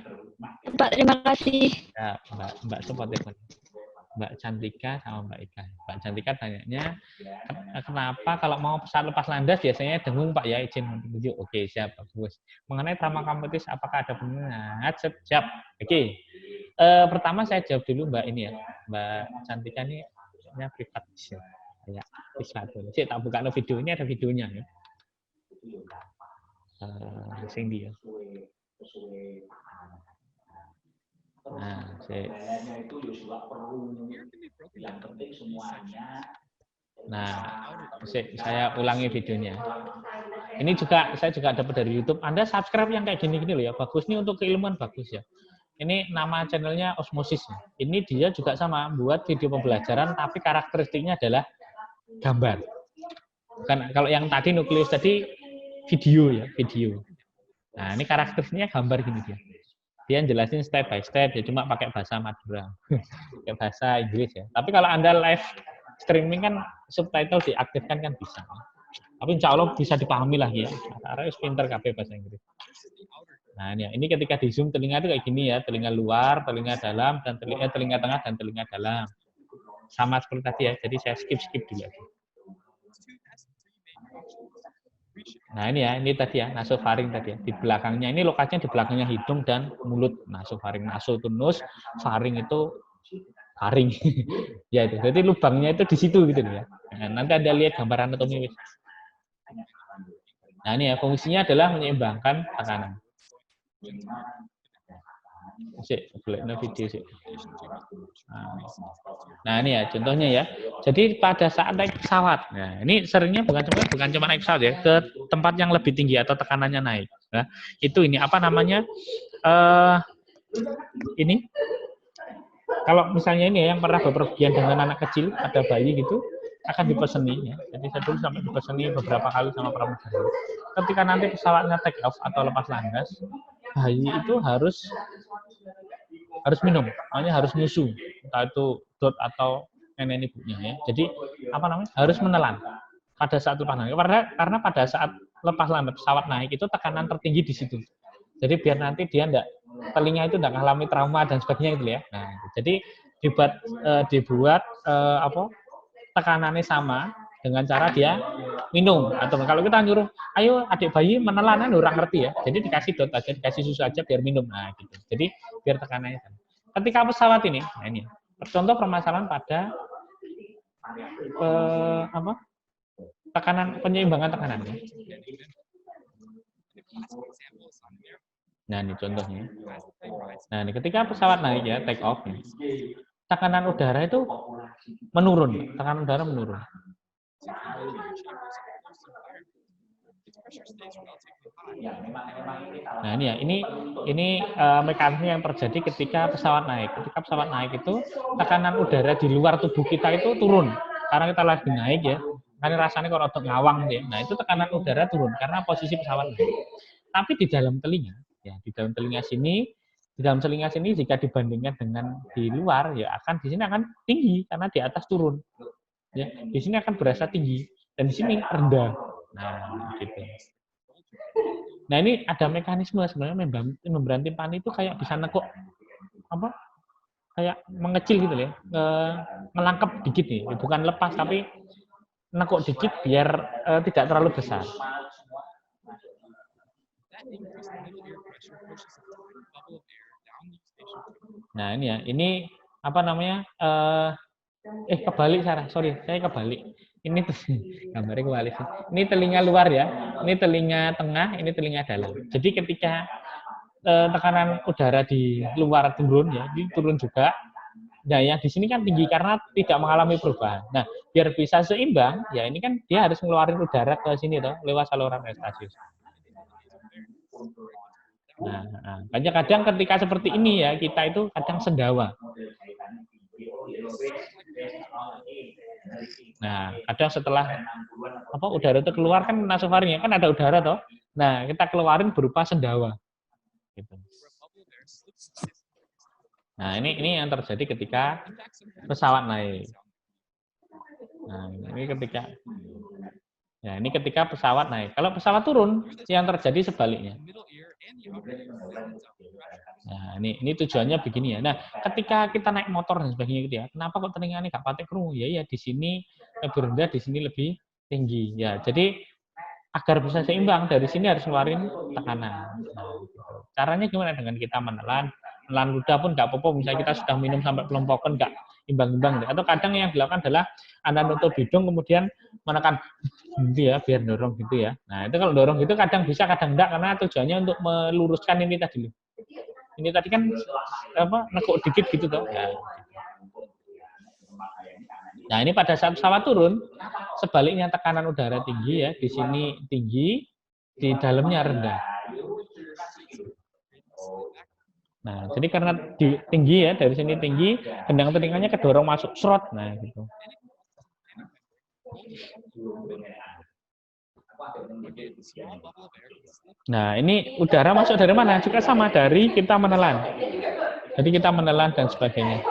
Pak, terima kasih. Ya, Mbak Sopo telepon. Mbak Cantika sama Mbak Ika. Mbak Cantika tanyanya, kenapa kalau mau pesawat lepas landas biasanya dengung Pak ya, izin menuju. Oke, siap, bagus. Mengenai trauma kompetis, apakah ada pengingat? Siap. Oke. Pertama saya jawab dulu Mbak ini ya. Mbak Cantika ini privat. Ya, bisa tuh. Saya tak buka video ini, ada videonya ya. Sing dia. Nah, saya ulangi videonya. Ini saya juga dapat dari YouTube. Anda subscribe yang kayak gini-gini loh ya. Bagus nih untuk keilmuan, bagus ya. Ini nama channelnya Osmosis. Ini dia juga sama buat video pembelajaran, tapi karakteristiknya adalah gambar. Kan kalau yang tadi nukleus tadi video ya, video. Nah, ini karakteristiknya gambar gini dia. Dia jelasin step by step ya, cuma pakai bahasa Madura. Pakai bahasa Inggris ya. Tapi kalau Anda live streaming kan subtitle diaktifkan kan bisa. Tapi insya Allah bisa dipahami lah ya. Karena pinter kabeh bahasa Inggris. Nah, ini ketika di zoom telinga itu kayak gini ya, telinga luar, telinga dalam, dan telinga tengah dan telinga dalam. Sama seperti tadi ya. Jadi saya skip dulu aja. Nah ini tadi ya, nasofaring tadi ya. Di belakangnya, ini lokasinya di belakangnya hidung dan mulut. Nasofaring, naso itu nus, faring itu faring. Ya itu, jadi lubangnya itu di situ gitu ya. Nah, nanti Anda lihat gambar anatomi. Nah ini ya, fungsinya adalah menyeimbangkan tekanan. Video sih. Nah ini ya contohnya ya. Jadi pada saat naik pesawat, nah ini seringnya bukan cuma naik pesawat ya, ke tempat yang lebih tinggi atau tekanannya naik. Nah, itu ini apa namanya? Ini kalau misalnya ini ya, yang pernah bepergian dengan anak kecil, ada bayi gitu, akan dipeseni ya. Jadi saya dulu sampai dipeseni beberapa kali sama pramugari. Ketika nanti pesawatnya take off atau lepas landas, bayi itu harus minum, makanya harus nyusu, entah itu dot atau nenek ibunya ya. Jadi harus menelan pada saat lepas landas. Karena pada saat lepas landas pesawat naik itu tekanan tertinggi di situ. Jadi biar nanti dia telinga itu tidak mengalami trauma dan sebagainya gitu ya. Nah, jadi dibuat tekanannya sama dengan cara dia minum, atau kalau kita nyuruh ayo adik bayi menelan kan orang ngerti ya, jadi dikasih dot aja, dikasih susu aja biar minum. Nah gitu, jadi biar tekanannya sama. Ketika pesawat ini, nah ini contoh permasalahan pada tekanan, penyeimbangan tekanan ya. Nah ini contohnya. Nah ini ketika pesawat naik ya, take off nih, tekanan udara itu menurun, tekanan udara menurun. Nah ini ya, ini mekanisme yang terjadi ketika pesawat naik. Ketika pesawat naik itu tekanan udara di luar tubuh kita itu turun karena kita lagi naik ya. Karena rasanya kalau untuk ngawang ya. Nah itu tekanan udara turun karena posisi pesawat naik. Tapi di dalam telinga, ya di dalam telinga sini jika dibandingkan dengan di luar ya di sini akan tinggi karena di atas turun. Ya, di sini akan berasa tinggi dan di sini rendah. Nah, gitu. Nah, ini ada mekanisme sebenarnya membran timpani itu kayak bisa nekuk kayak mengecil gitu ya. Melangkap dikit nih, bukan lepas tapi nekuk dikit biar tidak terlalu besar. Nah, ini ya. Ini apa namanya? Kebalik, Sarah. Sorry, saya kebalik. Ini gambarnya kebalik. Ini telinga luar ya. Ini telinga tengah, ini telinga dalam. Jadi ketika tekanan udara di luar turun ya, ini turun juga. Nah, yang di sini kan tinggi karena tidak mengalami perubahan. Nah, biar bisa seimbang, ya ini kan dia harus ngeluarin udara ke sini toh, lewat saluran Eustachius. Nah, kadang-kadang ketika seperti ini ya, kita itu kadang sendawa. Nah, kadang setelah udara itu keluar kan nasofaringnya kan ada udara toh. Nah, kita keluarin berupa sendawa. Gitu. Nah, ini yang terjadi ketika pesawat naik. Nah, ini ketika pesawat naik. Kalau pesawat turun, yang terjadi sebaliknya. Nah, ini tujuannya begini ya. Nah, ketika kita naik motor dan sebagainya gitu ya, kenapa kok telinga ini nggak patek krungu? Ya, di sini lebih rendah, di sini lebih tinggi. Ya, jadi agar bisa seimbang, dari sini harus ngeluarin tekanan. Nah, caranya gimana dengan kita menelan ludah pun nggak apa-apa, misalnya kita sudah minum sampai pelompokan nggak imbang-imbang. Atau kadang yang dilakukan adalah Anda nutup hidung kemudian menekan gitu ya, biar dorong gitu ya. Nah, itu kalau dorong gitu kadang bisa, kadang enggak, karena tujuannya untuk meluruskan ini tadi. Ini tadi kan nekuk dikit gitu toh. Nah, ini pada saat pesawat turun, sebaliknya tekanan udara tinggi ya, di sini tinggi, di dalamnya rendah. Nah, jadi karena tinggi ya, dari sini tinggi, gendang telinganya kedorong masuk serot. Nah, gitu. Nah, ini udara masuk dari mana? Juga sama, dari kita menelan. Jadi kita menelan dan sebagainya.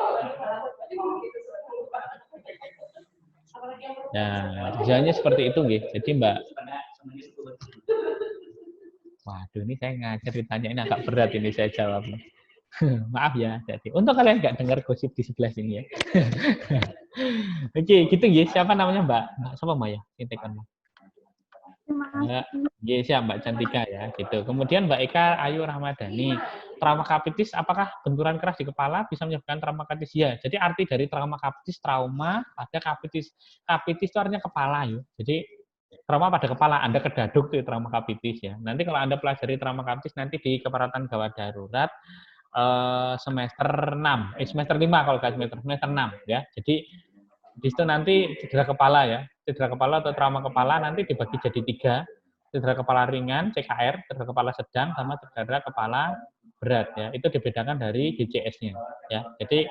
Nah, tujuannya seperti itu, nggih. Jadi, Mbak. Waduh, ini saya ngajar ditanya, ini agak berat ini saya jawab. Maaf ya, jadi untuk kalian nggak dengar gosip di sebelah sini ya. Oke, gitu ya. Siapa namanya Mbak? Siapa Mbak ya? Intekan. Siap Mbak Cantika ya, gitu. Kemudian Mbak Eka Ayu Rahmadani, trauma kapitis, apakah benturan keras di kepala bisa menyebabkan trauma kapitis? Ya, jadi arti dari trauma kapitis, trauma pada kapitis. Kapitis itu artinya kepala ya. Jadi trauma pada kepala, Anda kedaduk itu trauma kapitis ya. Nanti kalau Anda pelajari trauma kapitis nanti di keperawatan gawat darurat semester 6, semester 5 kalau nggak semester 6 ya. Jadi di situ nanti cedera kepala ya, cedera kepala atau trauma kepala nanti dibagi jadi 3, cedera kepala ringan CKR, cedera kepala sedang, sama cedera kepala berat ya. Itu dibedakan dari DCS-nya ya. Jadi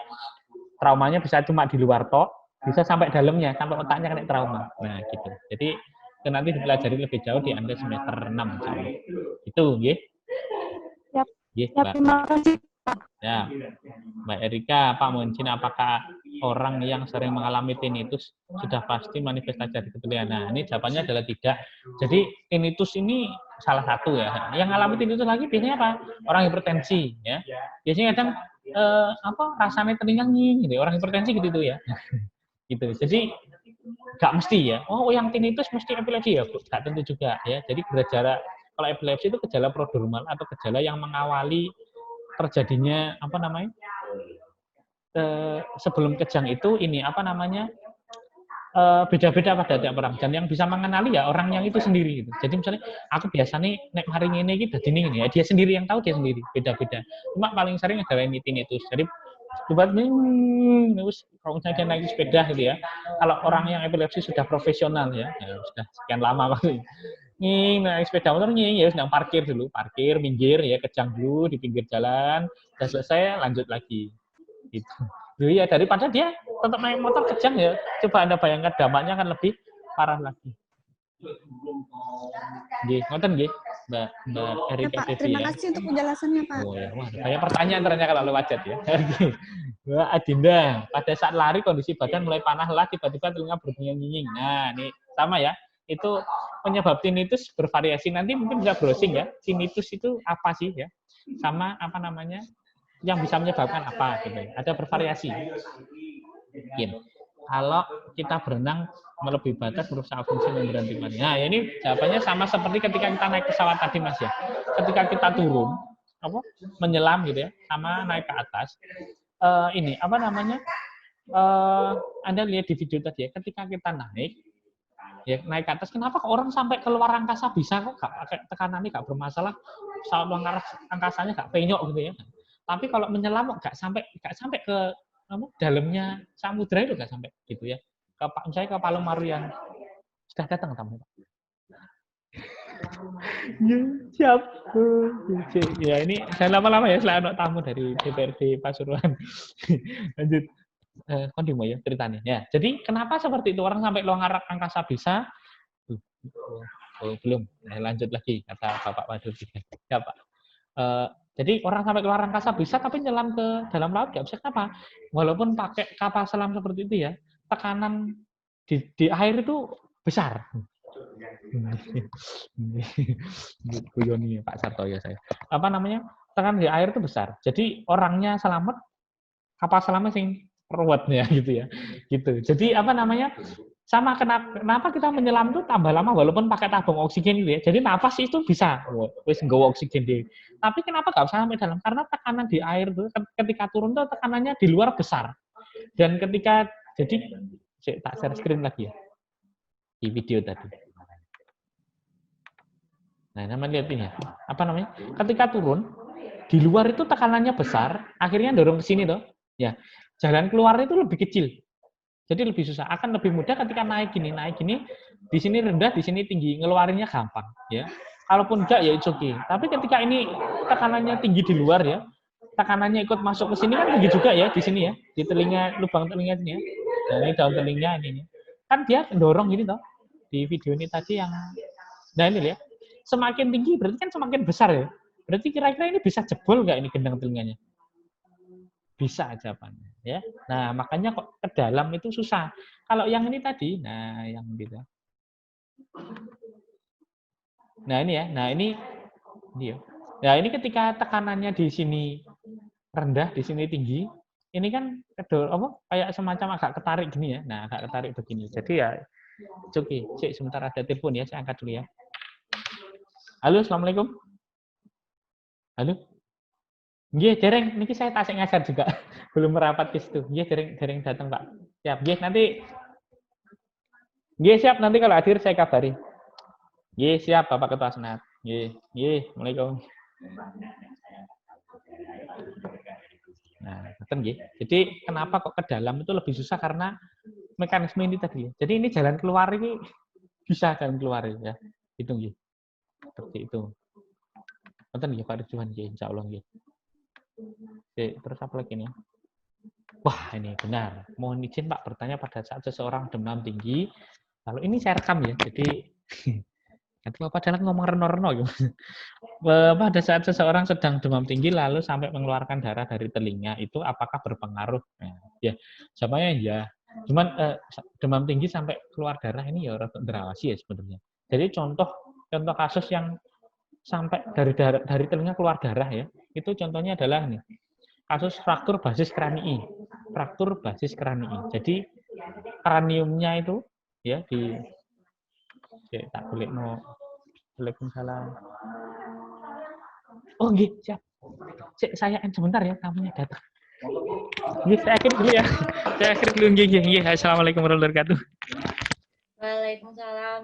traumanya bisa cuma di luar tok, bisa sampai dalamnya, sampai otaknya kena trauma. Nah gitu. Jadi itu nanti dipelajari lebih jauh di Anda semester 6 misalnya. Itu nggih. Siap. Nggih, Mbak. Terima kasih. Ya, Mbak Erika, Pak Muncin, apakah orang yang sering mengalami tinnitus sudah pasti manifestasi dari ketulian? Nah, ini jawabannya adalah tidak. Jadi tinnitus ini salah satu ya. Yang mengalami tinnitus lagi biasanya apa? Orang hipertensi, ya. Biasanya kadang rasanya telinga nying, gitu. Orang hipertensi gitu ya. Gitu. Jadi nggak mesti ya. Oh, yang tinnitus mesti epilepsi ya, Bu. Nggak tentu juga ya. Jadi gejala kalau epilepsi itu gejala prodromal atau gejala yang mengawali terjadinya sebelum kejang itu ini beda-beda pada tiap orang, dan yang bisa mengenali ya orang yang itu sendiri gitu. Jadi misalnya aku biasa nih nek hari ini dadi ini ya, dia sendiri yang tahu, dia sendiri, beda-beda. Cuma paling sering adalah ini tinnitus. Jadi buat terus kalau misalnya naik sepeda gitu ya. Kalau orang yang epilepsi sudah profesional ya sudah sekian lama maksudnya. Naik sepeda motor ya sedang parkir dulu, parkir, minggir ya, kejang dulu di pinggir jalan, udah selesai lanjut lagi. Gitu. Jadi ya daripada dia tetap naik motor kejang ya, coba Anda bayangkan dampaknya kan lebih parah lagi. Nggih, ngoten nggih, Mbak Erika Devi. Terima kasih untuk penjelasannya, Pak. Oh ya, wah, banyak pertanyaan ternyata kalau lewat chat ya. Mbak Adinda, pada saat lari kondisi badan mulai panah lah, tiba-tiba telinga berbunyi nying. Nah, ini sama ya. Itu penyebab tinnitus bervariasi. Nanti mungkin bisa browsing ya. Tinnitus itu apa sih ya? Sama yang bisa menyebabkan apa gitu. Ada bervariasi. Mungkin. kalau kita berenang melebihi batas merusak fungsi membran timpani. Nah, ini jawabannya sama seperti ketika kita naik pesawat tadi, Mas ya. Ketika kita turun, menyelam gitu ya, sama naik ke atas. Ini apa namanya? Anda lihat di video tadi ya, ketika kita naik ke atas, kenapa kok orang sampai keluar angkasa bisa kok gak tekanannya gak bermasalah, pesawat luar angkasanya gak penyok gitu ya. Tapi kalau menyelam gak sampai ke dalamnya samudra itu gak sampai gitu ya. Misalnya ke Palomaru yang sudah datang tamu. Ya, siap. Ya ini saya lama-lama ya selalu tamu dari DPRD Pasuruan. Lanjut. Kondimo ya ceritanya. Ya, jadi kenapa seperti itu orang sampai luar angkasa bisa? Belum. Lanjut lagi kata Bapak Wadur juga. Ya Pak. Jadi orang sampai keluar angkasa bisa, tapi nyelam ke dalam laut nggak bisa. Kenapa? Walaupun pakai kapal selam seperti itu ya, tekanan di air itu besar. Guyoni Pak Sarto ya saya. Apa namanya? Tekanan di air itu besar. Jadi orangnya selamat, kapal selamnya sing ruwetnya gitu ya. Gitu. Jadi apa namanya? Sama kenapa kita menyelam itu tambah lama walaupun pakai tabung oksigen gitu ya. Jadi nafas itu bisa wis nggawa oksigen deh. Tapi kenapa nggak usah sampai dalam? Karena tekanan di air itu ketika turun tuh tekanannya di luar besar. Dan ketika jadi tak share screen lagi ya. Di video tadi. Nah, namanya lihat ini ya. Apa namanya? Ketika turun di luar itu tekanannya besar, akhirnya dorong ke sini toh. Ya. Jalan keluar itu lebih kecil. Jadi lebih susah. Akan lebih mudah ketika naik gini, di sini rendah, di sini tinggi, ngeluarinnya gampang, ya. Kalaupun enggak ya it's okay. Tapi ketika ini tekanannya tinggi di luar ya, tekanannya ikut masuk ke sini kan tinggi juga ya di sini ya, di telinga, lubang telinga sini ya. Nah, ini daun telinga ini. Kan dia dorong gini toh. Di video ini tadi yang nah ini lihat. Semakin tinggi berarti kan semakin besar ya. Berarti kira-kira ini bisa jebol nggak ini gendang telinganya? Bisa jawabannya ya. Nah, makanya kok ke dalam itu susah. Kalau yang ini tadi, nah yang gitu. Nah, ini ya. Nah, ini ya. Nah, ini ketika tekanannya di sini rendah, di sini tinggi, ini kan kayak semacam agak ketarik gini ya. Nah, agak ketarik begini. Jadi ya oke. Cek sebentar ada telepon ya, saya angkat dulu ya. Halo, Assalamualaikum. Halo. Nggih, dereng niki saya tasik ngajar juga. Belum merapat ke situ. Nggih, dereng datang, Pak. Siap. Nggih, nanti nggih siap nanti kalau hadir saya kabari. Nggih, siap Bapak Ketua Senat. Nggih, Assalamualaikum. Nah, betul nggih. Jadi kenapa kok ke dalam itu lebih susah karena mekanisme ini tadi. Jadi ini jalan keluar ini bisa jalan keluar ya. Itu nggih. Seperti itu. Betul nggih Pak Ridwan nggih, insyaallah nggih. Oke, terus apa lagi nih? Wah, ini benar. Mohon izin Pak bertanya pada saat seseorang demam tinggi. Kalau ini saya rekam ya, jadi nanti Bapak jangan ngomong reno-reno gitu. Pada saat seseorang sedang demam tinggi lalu sampai mengeluarkan darah dari telinga, itu apakah berpengaruh? Nah, ya, jawabannya ya. Cuman demam tinggi sampai keluar darah ini ya rada derawasi ya sebenarnya. Jadi contoh kasus yang sampai dari telinga keluar darah ya, itu contohnya adalah ini, kasus fraktur basis kranii. Fraktur basis kranii. Jadi kraniumnya itu ya tak boleh no. Waalaikumsalam. Oh nggih, siap. Saya sebentar ya, tamunya datang. Nggih, saya akhiri dulu ya. Saya akhiri dulu nggih. Assalamualaikum warahmatullahi wabarakatuh. Waalaikumsalam.